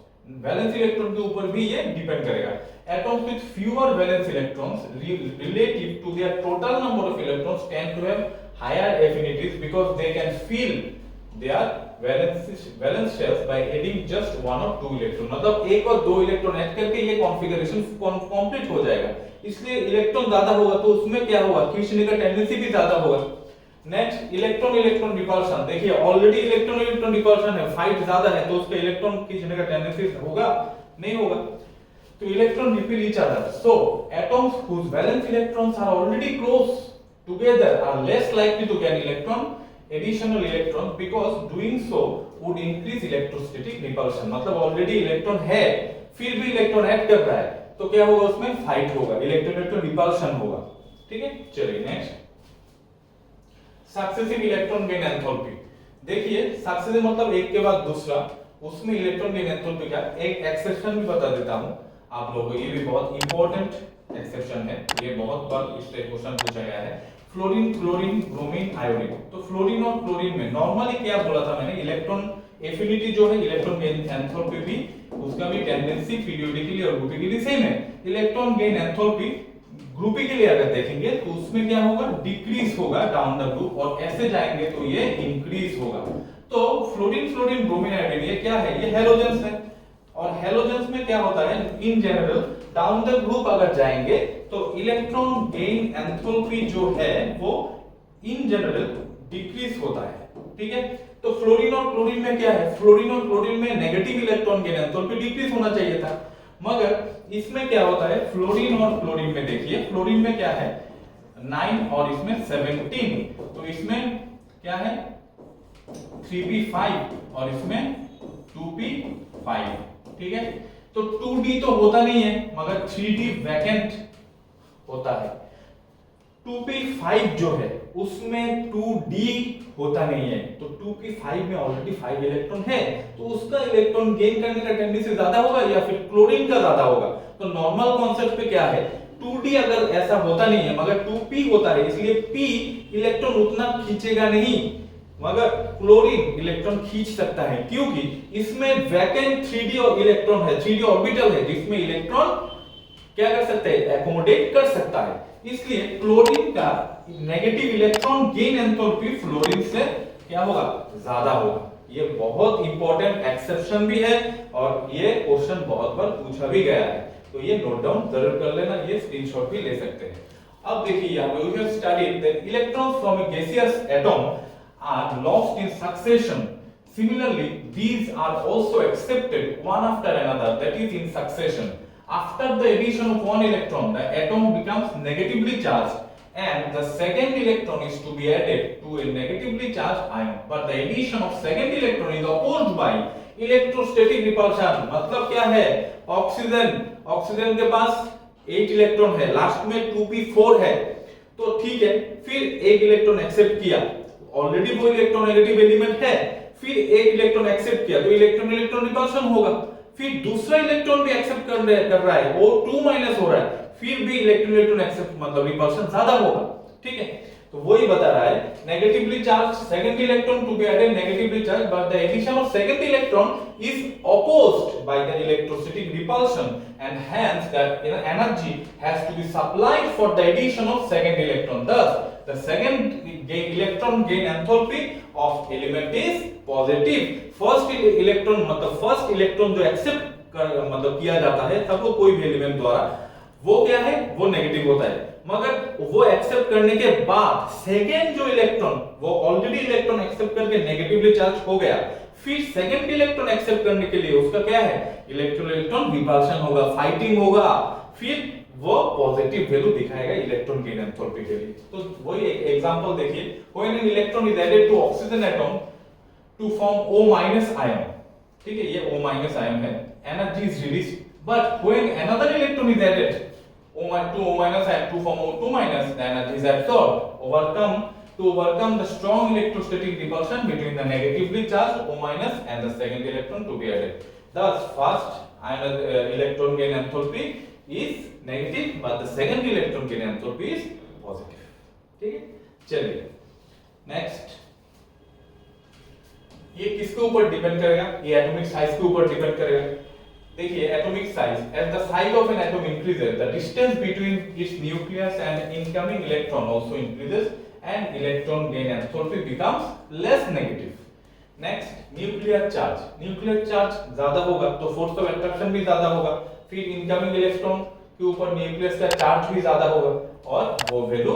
valence electron के ऊपर भी ये डिपेंड करेगा। Atoms with fewer valence electrons relative to their total number of electrons tend to have higher affinities because they can fill their valence shells by adding just 1 or 2 electron। मतलब 1 और 2 electron add करके ये configuration complete हो जाएगा। इसलिए electron ज्यादा होगा तो उसमें क्या होगा, खींचने का टेंडेंसी भी ज्यादा होगा। नेक्स्ट इलेक्ट्रॉन रिपल्शन, देखिए ऑलरेडी इलेक्ट्रॉन रिपल्शन है, फाइट ज्यादा है, तो उसका इलेक्ट्रॉन खींचने का टेंडेंसी होगा, नहीं होगा। तो electron repel each other, so atoms whose valence electrons are already close together are less likely to gain additional electrons because doing so would increase electrostatic repulsion। मतलब ऑलरेडी इलेक्ट्रॉन है फिर भी इलेक्ट्रॉन ऐड कर रहा है तो क्या होगा, उसमें फाइट होगा, इलेक्ट्रॉन रिपल्शन होगा, ठीक है। चलिए next, successive electron gain enthalpy. देखिए सक्सेसिव मतलब एक के बाद दूसरा, उसमें इलेक्ट्रॉन गेन एंथैल्पी का एक एक्सेप्शन भी बता देता हूं आप लोगों को, ये भी बहुत इंपॉर्टेंट एक्सेप्शन है, ये बहुत बार इस टाइप क्वेश्चन पूछा गया है। Fluorine, chlorine, bromine, iodine. तो फ्लोरीन और क्लोरीन में नॉर्मली क्या बोला था मैंने, इलेक्ट्रॉन एफिनिटी जो है, इलेक्ट्रॉन गेन एंथैल्पी भी, उसका भी टेंडेंसी पीरियोडिकली और ग्रुपिकली सेम है। इलेक्ट्रॉन गेन एंथैल्पी ग्रुपिकली अगर देखेंगे तो उसमें क्या होगा, डिक्रीज होगा डाउन द ग्रुप, और ऐसे जाएंगे तो ये इंक्रीज होगा। तो फ्लोरीन, ब्रोमीन, आयोडीन ये क्या है, ये हैलोजेंस है, और हैलोजेंस में क्या होता है, in general down the group अगर जाएंगे तो इलेक्ट्रॉन गेन एंथैल्पी जो है वो इन जनरल डिक्रीज होता है, ठीक है। तो फ्लोरीन और क्लोरीन में क्या है, फ्लोरीन और क्लोरीन में negative electron gain enthalpy decrease होना चाहिए था, मगर इसमें क्या होता है, फ्लोरीन और क्लोरीन में देखिए, फ्लोरीन में क्या है 9 और इसमें 17, तो इसमें क्या है 3p5 और इसमें 2p5, ठीक है। तो 2d तो होता नहीं है मगर 3d वैकेंट होता है। 2p5 जो है उसमें 2d होता नहीं है, तो 2p5 में ऑलरेडी 5 इलेक्ट्रॉन है, तो उसका इलेक्ट्रॉन गेन करने का टेंडेंसी ज्यादा होगा या फिर क्लोरीन का ज्यादा होगा। तो नॉर्मल कॉन्सेप्ट पे क्या है, 2d अगर ऐसा होता नहीं है मगर 2p होता है, इसलिए p इलेक्ट्रॉन उतना खींचेगा नहीं मगर क्लोरीन इलेक्ट्रॉन खींच सकता है, क्योंकि इसमें वैकेंट 3d और इलेक्ट्रॉन है, 3d ऑर्बिटल है जिसमें इलेक्ट्रॉन क्या कर सकते हैं, एकोमोडेट कर सकता है। इसलिए क्लोरीन का negative electron gain enthalpy fluorine से क्या होगा, ज्यादा होगा। ये बहुत इंपॉर्टेंट एक्सेप्शन भी है और ये क्वेश्चन बहुत बार पूछा भी गया है, तो ये नोट डाउन जरूर कर लेना, ये स्क्रीनशॉट भी ले सकते हैं। अब देखिए यहां पे we have studied that electrons from a gaseous atom are lost in succession. Similarly, these are also accepted one after another, that is in succession. After the addition of one electron, the atom becomes negatively charged and the second electron is to be added to a negatively charged ion. But the addition of second electron is opposed by electrostatic repulsion. मतलब क्या है, oxygen के पास 8 electron है, last में 2p4 है, तो ठीक है, फिर एक इलेक्ट्रॉन एक्सेप्ट किया, ऑलरेडी वो इलेक्ट्रोनेगेटिव एलिमेंट है, फिर एक इलेक्ट्रॉन एक्सेप्ट किया तो इलेक्ट्रॉन रिपल्शन होगा, फिर दूसरा इलेक्ट्रॉन भी एक्सेप्ट कर रहा है, वो 2 माइनस हो रहा है, फिर भी इलेक्ट्रॉन एक्सेप्ट मतलब रिपल्शन ज्यादा होगा, ठीक है। तो वही बता रहा है, negatively charge second electron to be added negatively charge, but the addition of second electron is opposed by the electrostatic repulsion and hence that energy has to be supplied for the addition of second electron. thus the second electron gain enthalpy of element is positive। first electron मतलब first electron जो accept मतलब किया जाता है तब वो कोई भी एलिमेंट द्वारा, वो क्या है, वो नेगेटिव होता है, मगर वो एक्सेप्ट करने के बाद सेकेंड जो इलेक्ट्रॉन, वो ऑलरेडी इलेक्ट्रॉन एक्सेप्ट करके नेगेटिवली चार्ज हो गया, फिर सेकेंड इलेक्ट्रॉन एक्सेप्ट करने के लिए उसका क्या है, इलेक्ट्रॉन रिपल्शन होगा, फाइटिंग होगा, फिर वो पॉजिटिव वैल्यू दिखाएगा इलेक्ट्रॉन गेन एंथैल्पी के लिए। तो वही एक एग्जांपल देखिए, when an electron is added to oxygen atom to form O- ion, ठीक है, ये O- आयन है, energy is released, but when another electron is added O- ion to form O2-, the energy is absorbed to overcome the strong electrostatic repulsion between the negatively charged O- and the second electron to be added. Thus first electron gain enthalpy is negative but the second electron gain enthalpy is positive, ठीक है। चलिए next, ये किसके ऊपर depend करेगा, ये atomic size के ऊपर डिपेंड करेगा। देखिए atomic size, as the size of an atom increases the distance between its nucleus and incoming electron also increases and electron gain enthalpy becomes less negative। Next nuclear charge ज्यादा होगा तो force of attraction भी ज्यादा होगा, फिर incoming electron के ऊपर nucleus का चार्ज भी ज्यादा होगा और वो वैल्यू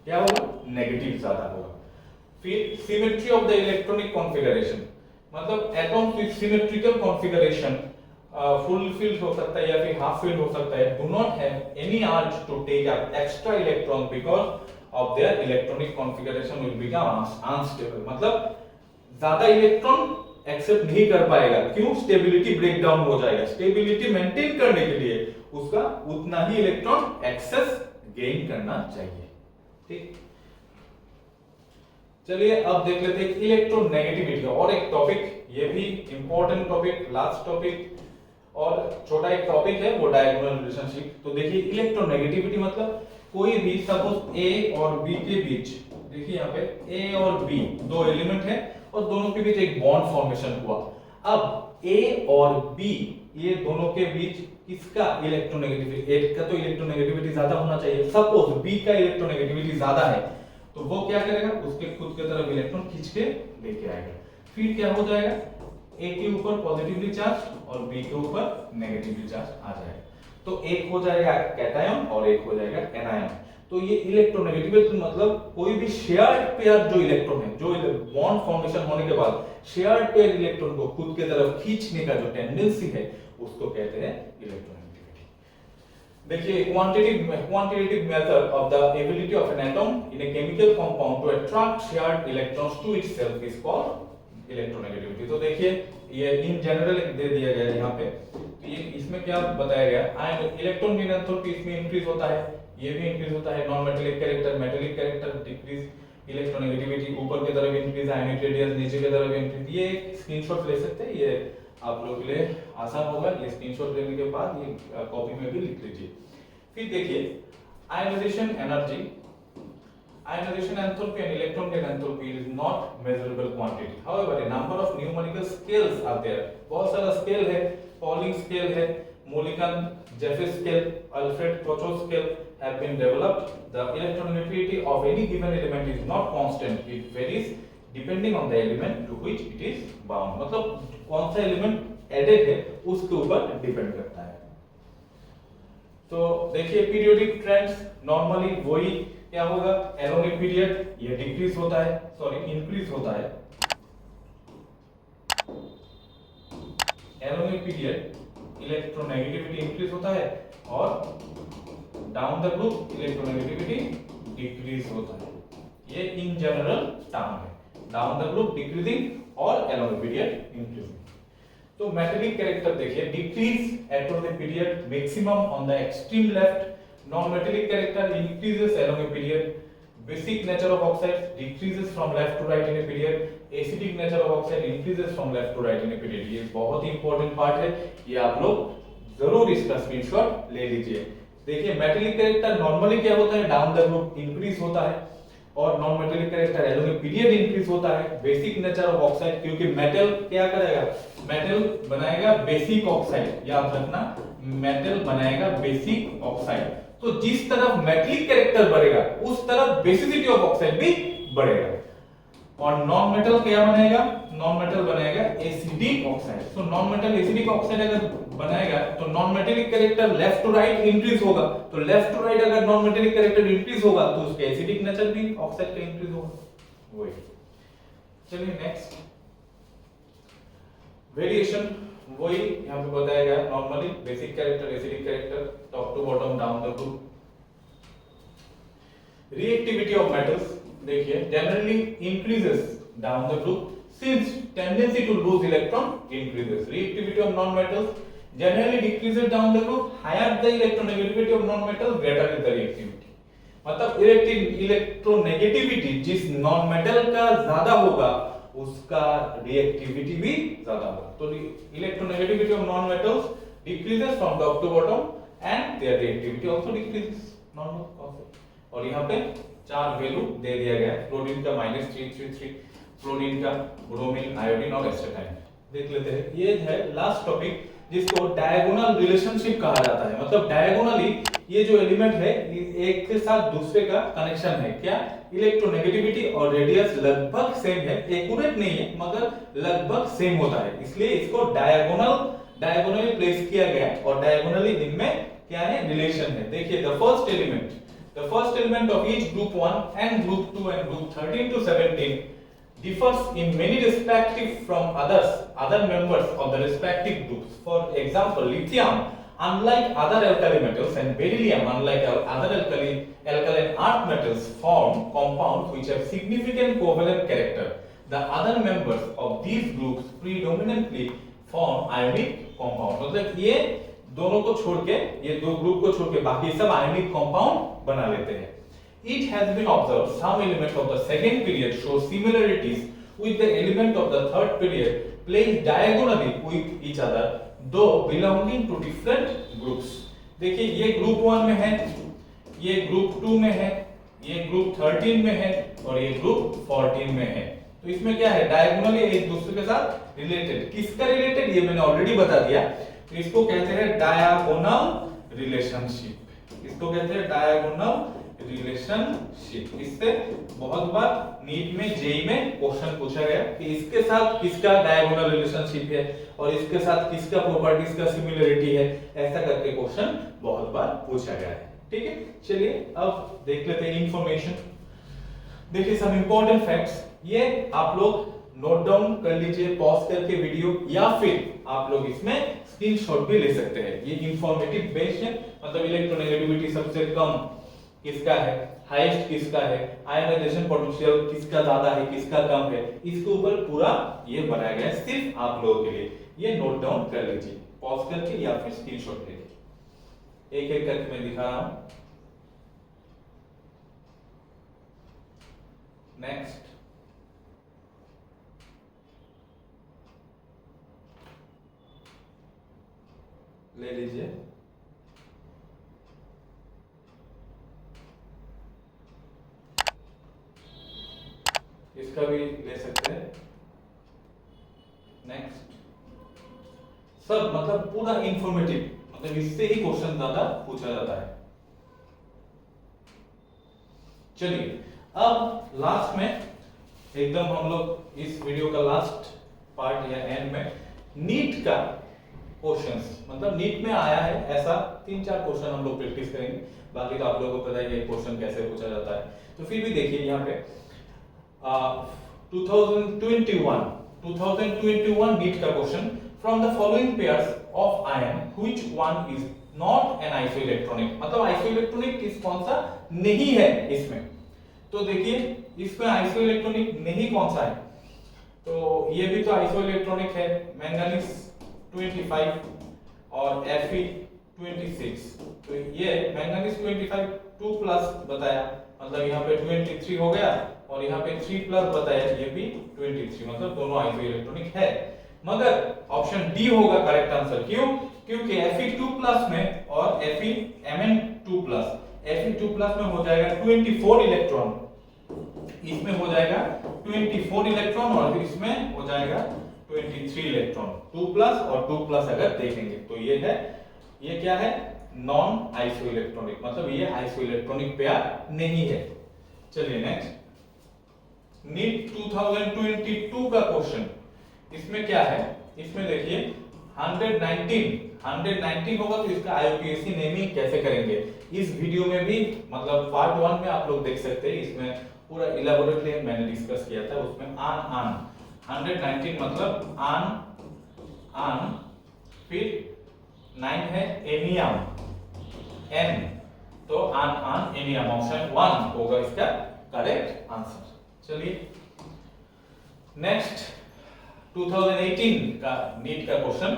क्या होगा, नेगेटिव ज्यादा होगा। फिर symmetry of the electronic configuration, मतलब atoms with symmetrical configuration full filled हो सकता है या फिर हाफ फिल्ड हो सकता है, do not have any urge to take up extra electron because of their electronic configuration will become unstable. मतलब ज्यादा इलेक्ट्रॉन एक्सेप्ट नहीं कर पाएगा, क्यों, स्टेबिलिटी ब्रेक डाउन हो जाएगा, स्टेबिलिटी मेंटेन करने के लिए उसका उतना ही इलेक्ट्रॉन एक्सेस गेन करना चाहिए, ठीक। चलिए अब देख लेते हैं इलेक्ट्रोनेगेटिविटी, और एक टॉपिक, ये भी इंपॉर्टेंट टॉपिक, लास्ट टॉपिक और छोटा एक टॉपिक है वो डायगोनल रिलेशनशिप। तो देखिए इलेक्ट्रोनेगेटिविटी मतलब कोई भी सपोज A और B के बीच, देखिए यहाँ पे A और B दो एलिमेंट है और दोनों के बीच एक बॉन्ड फॉर्मेशन हुआ। अब A और B ये दोनों के बीच किसका इलेक्ट्रोनेगेटिविटी, एक का तो इलेक्ट्रोनेगेटिविटी ज्यादा होना चाहिए, सपोज B का इलेक्ट्रोनेगेटिविटी ज्यादा है तो वो क्या करेगा, उसके खुद के तरफ इलेक्ट्रॉन खींच के लेके आएगा, फिर क्या हो जाएगा, A के ऊपर पॉजिटिवली चार्ज और B के ऊपर नेगेटिवली चार्ज आ जाएगा, तो एक हो जाएगा कैटायन और एक हो जाएगा एनायन। तो ये इलेक्ट्रोनेगेटिविटी मतलब कोई भी शेयर्ड पेयर जो इलेक्ट्रॉन है, जो बॉन्ड फॉर्मेशन होने के बाद शेयर्ड पेयर इलेक्ट्रॉन को खुद के तरफ खींचने का जो टेंडेंसी है उसको कहते हैं इलेक्ट्रोनेगेटिविटी। देखिए quantitative measure of the ability of an atom in a chemical compound to attract shared electrons to itself is called electronegativity. तो देखिए ये इन जनरल दे दिया गया है यहाँ पे, ये इसमें क्या बताया गया, आयन इलेक्ट्रॉन गेन एंथैल्पी इसमें इंक्रीज होता है, ये भी इंक्रीज होता है। Non metallic character, metallic character decrease, electronegativity ऊपर की तरफ इंक्रीज, आयनिक रेडियस नीचे की तरफ इंक्रीज। ये स्क्रीनशॉट ले सकते हैं, ये आप लोगों के लिए आसान होगा। ये स्क्रीनशॉट लेने के बाद ये कॉपी में भी लिख लीजिए। फिर देखिए ionization energy, ionization enthalpy and electron gain enthalpy is not measurable quantity. However, a number of numerical scales are there. बहुत सारा स्केल है, पॉलिंग स्केल है, Mulliken Jaffe scale, Alfred Rochow scale have been developed. The electronegativity of any given element is not constant. It varies depending on the element to which it is bound. मतलब कौन सा element added है उसके ऊपर depend करता है। तो देखिए पीरियोडिक ट्रेंड्स नॉर्मली वही क्या होगा, एलोंग ए पीरियड ये डिक्रीज होता है, सॉरी इंक्रीज होता है। Along a period electronegativity increase होता है और down the group electronegativity decrease होता है। ये इन जनरल टर्म है, डाउन द ग्रुप डिक्रीजिंग और एलोंग ए पीरियड इंक्रीजिंग। तो मेटेलिक कैरेक्टर देखिए decrease along a period maximum on the extreme left, non-metallic character increases along a period, basic nature of oxides decreases from left to right in a period, acidic nature of oxide increases from left to right in a period। ये बहुत ही important part है, ये आप लोग जरूर इसका screenshot ले लीजिए। देखिए मेटेलिक कैरेक्टर नॉर्मली क्या होता है, डाउन द ग्रुप इंक्रीज होता है और non metallic character along a period increase होता है। बेसिक नेचर ऑफ ऑक्साइड, क्योंकि मेटल क्या करेगा, मेटल बनाएगा बेसिक ऑक्साइड, याद रखना मेटल बनाएगा बेसिक ऑक्साइड। तो जिस तरफ मेटेलिक कैरेक्टर बढ़ेगा उस तरफ बेसिसिटी ऑफ ऑक्साइड भी बढ़ेगा। और नॉन मेटल क्या बनेगा, नॉन मेटल बनेगा एसिडिक ऑक्साइड। तो नॉन मेटल एसिडिक ऑक्साइड अगर बनाएगा तो non metallic character left to right increase होगा। तो लेफ्ट टू राइट अगर नॉन मेटेलिक कैरेक्टर इंक्रीज होगा तो उसके एसिडिक नेचर भी ऑक्साइड का इंक्रीज होगा। वही चलिए नेक्स्ट वेरिएशन, वही यहाँ पे बताया गया normally basic character, acidic character, top to bottom, down the group. Reactivity of metals देखिए generally increases down the group since tendency to lose electron increases. Reactivity of non-metals generally decreases down the group. Higher the electronegativity of non-metal, greater is the reactivity. मतलब electronegativity जिस non metal का ज्यादा होगा उसका reactivity भी ज्यादा होगा। तो electronegativity of non metals decreases from top to bottom and their reactivity also decreases normal concept. और यहाँ पे चार वैल्यू दे दिया गया है, क्लोरीन का -333, फ्लोरीन का, ब्रोमीन, आयोडीन और एस्टेटाइन। देख लेते हैं, ये है लास्ट टॉपिक जिसको डायगोनल रिलेशनशिप कहा जाता है। मतलब डायगोनली ये जो एलिमेंट है एक के साथ दूसरे का कनेक्शन है। क्या, इलेक्ट्रोनेगेटिविटी और रेडियस लगभग सेम है, एक्यूरेट नहीं है मगर लगभग सेम होता है, इसलिए इसको डायगोनली प्लेस किया गया और डायगोनली इनमें क्या है, रिलेशन है। देखिए the first element of each group 1 and group 2 and group 13 to 17 differs in many respects from other members of the respective groups. For example, lithium, unlike other alkali metals, and beryllium, unlike other alkaline earth metals, form compounds which have significant covalent character. The other members of these groups predominantly form ionic compound. मतलब ये दोनों को छोड़ के, ये दो group को छोड़ के बाकी सब ionic compound बना लेते हैं। It has been observed some elements of the second period show similarities with the element of the third period placed diagonally with each other though belonging to different groups. देखिए ये group 1 में है, ये group 2 में है, ये group 13 में है और ये ग्रुप 14 में है। तो इसमें क्या है, डायगोनली एक दूसरे के साथ रिलेटेड। किसका रिलेटेड ये मैंने ऑलरेडी बता दिया। तो इसको कहते हैं डायगोनल रिलेशनशिप, इसको कहते हैं डायगोनल रिलेशनशिप। इससे बहुत बार नीट में, जेई में क्वेश्चन पूछा गया कि इसके साथ किसका डायगोनल रिलेशनशिप है और इसके साथ किसका प्रॉपर्टीज का सिमिलरिटी है, ऐसा करके क्वेश्चन बहुत बार पूछा गया है। ठीक है, चलिए अब देख लेते हैं इंफॉर्मेशन। देखिए सम इंपॉर्टेंट फैक्ट्स, ये आप लोग नोट डाउन कर लीजिए पॉज करके वीडियो, या फिर आप लोग इसमें स्क्रीनशॉट भी ले सकते हैं। ये इंफॉर्मेटिव बेस्ड है, मतलब इलेक्ट्रोनेगेटिविटी सबसे कम किसका है, हाईएस्ट किसका है, आयनाइजेशन पोटेंशियल किसका ज्यादा है, किसका कम है, इसके ऊपर पूरा ये बनाया गया है सिर्फ आप लोगों के लिए। ये नोट डाउन कर लीजिए। पॉज करके या फिर स्क्रीनशॉट लेके एक एक करके मैं दिखा रहा हूं। नेक्स्ट, ले लीजिए। इसका भी ले सकते हैं। नेक्स्ट, सब मतलब पूरा इंफॉर्मेटिव, मतलब इससे ही क्वेश्चन ज्यादा पूछा जाता है। चलिए अब लास्ट में एकदम हम लोग इस वीडियो का लास्ट पार्ट या एंड में नीट का क्वेश्चंस, मतलब नीट में आया है ऐसा 3-4 क्वेश्चन हम लोग प्रैक्टिस करेंगे। बाकी तो आप लोगों को पता है ये क्वेश्चन कैसे पूछा जाता है। तो फिर भी देखिए यहाँ पे 2021 नीट का question, from the following pairs of ion which one is not an isoelectronic, मतलब आइसोइलेक्ट्रॉनिक किस कौन सा नहीं है इसमें। तो देखिए इसमें आइसोइलेक्ट्रॉनिक नहीं कौन सा है, तो ये भी तो आइसोइलेक्ट्रॉनिक है, मैंगनीज 25 और Fe 26। तो ये मैंगनीज 25 2+ बताया, मतलब यहाँ पे 23 हो गया, और यहाँ पे 3+ बताया, ये भी 23, मतलब दोनों आइसोइलेक्ट्रॉनिक है। मगर ऑप्शन डी होगा करेक्ट आंसर। क्यों? क्योंकि Fe2+ में और FeMn2+, Fe2+ में हो जाएगा 24 इलेक्ट्रॉन, इसमें हो जाएगा 24 इलेक्ट्रॉन, और इसमें हो जाएगा 23 इलेक्ट्रॉन। 2+ और 2+ अगर देखेंगे तो ये है, ये क्या है, नॉन आइसोइलेक्ट्रॉनिक, मतलब ये आइसोइलेक्ट्रॉनिक पेयर नहीं है। चलिए नेक्स्ट, नीट 2022 का क्वेश्चन, इसमें क्या है, इसमें देखिए 119 होगा, तो इसका IUPAC नेमिंग कैसे करेंगे इस वीडियो में भी, मतलब पार्ट 1 में आप लोग देख सकते हैं, इसमें पूरा इलैबोरेटली मैंने डिस्कस किया था। उसमें आन 119 मतलब आन, फिर 9 है एनियम, एन, तो आन एनियम, ऑप्शन 1 होगा इसका करेक्ट आंसर। चलिए नेक्स्ट, 2018 का नीट का question,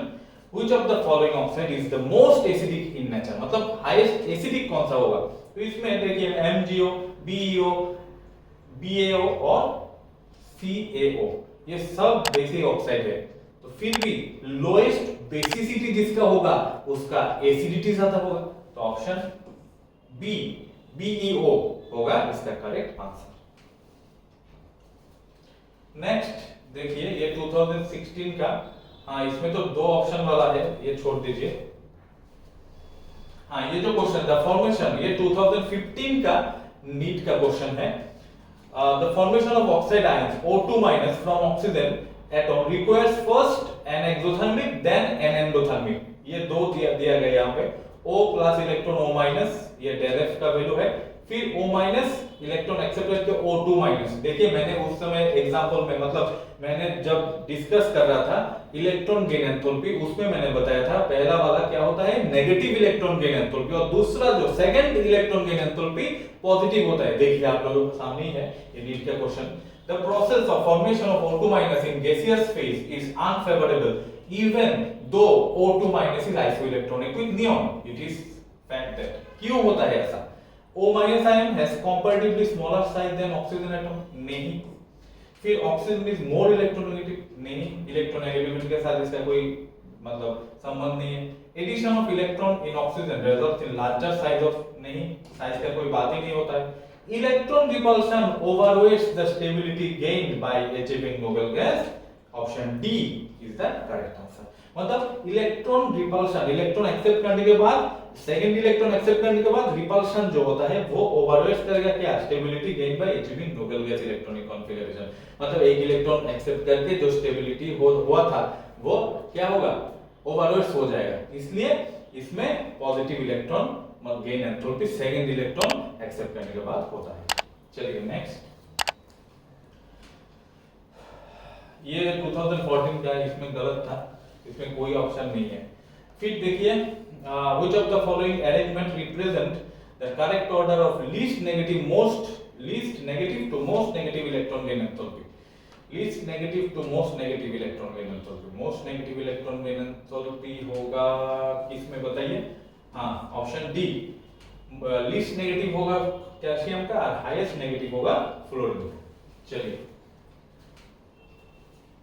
which of the following option is the most acidic in nature, मतलब हाईएस्ट एसिडिक कौन सा होगा। तो इसमें देखिए MgO, BeO, BaO और CaO, ये सब बेसिक ऑक्साइड है, तो फिर भी लोएस्ट बेसिसिटी जिसका होगा उसका एसिडिटी ज्यादा होगा, तो ऑप्शन बी BeO होगा इसका करेक्ट आंसर। नेक्स्ट देखिए ये 2016 का, हाँ इसमें तो 2 ऑप्शन वाला है, ये छोड़ दीजिए। हाँ ये जो क्वेश्चन द फॉर्मेशन, ये 2015 का नीट का क्वेश्चन है। The formation of oxide ions O2- from oxygen atom requires first an exothermic then an endothermic. ये दो दिया गया यहाँ पे, O+ इलेक्ट्रॉन O-, ये डेरेफ का वैल्यू है, फिर O- इलेक्ट्रॉन एक्सेप्ट करके O2-। देखिए मैंने उस समय एग्जांपल में, मतलब मैंने जब डिस्कस कर रहा था इलेक्ट्रॉन गेन एंथैल्पी, उसमें मैंने बताया था पहला वाला क्या होता है, नेगेटिव इलेक्ट्रॉन गेन एंथैल्पी, और दूसरा जो second electron gain enthalpy positive होता है। देखिए आप लोगों के सामने ही है ये नीट का question. The process of formation of O2- in gaseous phase is unfavourable even though O2- is isoelectronic with neon, it is fact that. क्यों होता है ऐसा? O- ion has comparatively smaller size than oxygen atom, नहीं। फिर oxygen is more electronegative, नहीं, electronegativity के साथ इसका कोई मतलब संबंध नहीं है। Addition of electron in oxygen results in larger size of, नहीं, साइज का कोई बात ही नहीं होता है। Electron repulsion overweights the stability gained by achieving noble gas, option D is the correct answer. मतलब इलेक्ट्रॉन रिपल्शन, इलेक्ट्रॉन एक्सेप्ट करने के बाद, सेकंड इलेक्ट्रॉन एक्सेप्ट करने के बाद रिपल्शन जो होता है वो ओवरवेट करेगा क्या, stability gain by achieving noble gas electronic configuration. मतलब एक इलेक्ट्रॉन एक्सेप्ट करके जो स्टेबिलिटी हुआ था वो क्या होगा, ओवरवेट हो जाएगा, इसलिए इसमें positive electron gain enthalpy second electron accept करने के बाद होता है। चलिए नेक्स्ट, ये 2014 का, इसमें गलत था, इसमें कोई ऑप्शन नहीं है। फिर देखिए which of the following arrangement represent the correct order of least negative to most negative electron gain enthalpy। Least negative to most negative electron gain enthalpy. Most negative electron gain enthalpy होगा किसमें बताइए? हाँ, option D. Least negative होगा calcium का और highest negative होगा fluorine. चलिए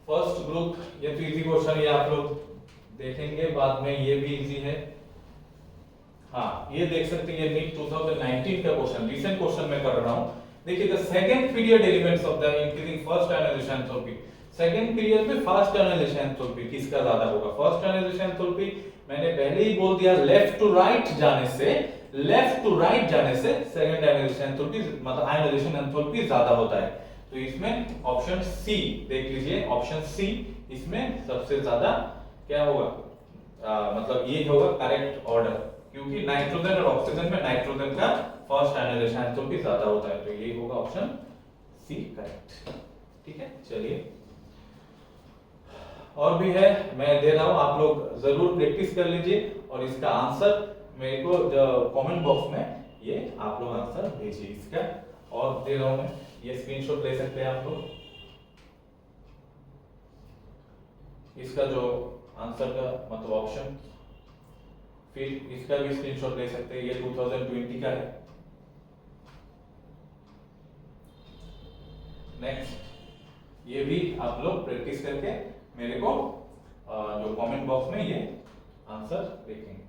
first group, ये तो इजी क्वेश्चन, ये आप लोग देखेंगे बाद में, ये भी इजी है। हाँ, ये देख सकते हैं, ये नीट 2019 का क्वेश्चन, रिसेंट क्वेश्चन मैं कर रहा हूं। देखिए, the second period elements of the increasing first ionization enthalpy. Second period में फर्स्ट आयोनाइजेशन एंथैल्पी किसका ज्यादा होगा? फर्स्ट आयोनाइजेशन एंथैल्पी मैंने पहले ही बोल दिया, लेफ्ट टू राइट जाने से सेकंड आयोनाइजेशन एंथैल्पी मतलब आयोनाइजेशन एंथैल्पी ज्यादा होता है। तो इसमें ऑप्शन सी देख लीजिए, ऑप्शन सी इसमें सबसे ज्यादा क्या होगा? मतलब ये होगा करेक्ट ऑर्डर, क्योंकि नाइट्रोजन और ऑक्सीजन में नाइट्रोजन का फर्स्ट आयोनाइजेशन एंथैल्पी ज्यादा होता है, तो ये होगा ऑप्शन सी करेक्ट। ठीक है, चलिए और भी है, मैं दे रहा हूं, आप लोग जरूर प्रैक्टिस कर लीजिए और इसका आंसर मेरे को कमेंट बॉक्स में ये आप लोग आंसर भेजिए इसका, और दे रहा हूं मैं, ये स्क्रीनशॉट ले सकते हैं आप लोग, इसका जो आंसर का मतलब ऑप्शन, फिर इसका भी स्क्रीनशॉट ले सकते हैं, ये 2020 का है। नेक्स्ट, ये भी आप लोग प्रैक्टिस करके मेरे को जो कमेंट बॉक्स में ये आंसर देखेंगे।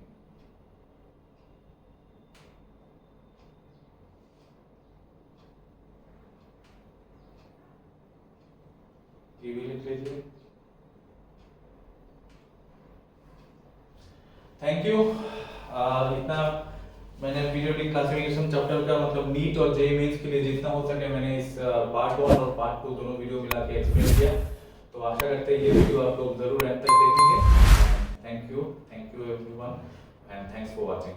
ये भी लिख लीजिए। Thank you. इतना मैंने पीरियोडिक क्लासिफिकेशन चैप्टर का मतलब नीट और जेईई मेंस के लिए जितना हो सके मैंने इस पार्ट 1 और पार्ट 2 दोनों वीडियो मिला के एक्सप्लेन किया। तो आशा करते हैं ये वीडियो आप लोग जरूर एंड तक देखेंगे। Thank you everyone and thanks for watching.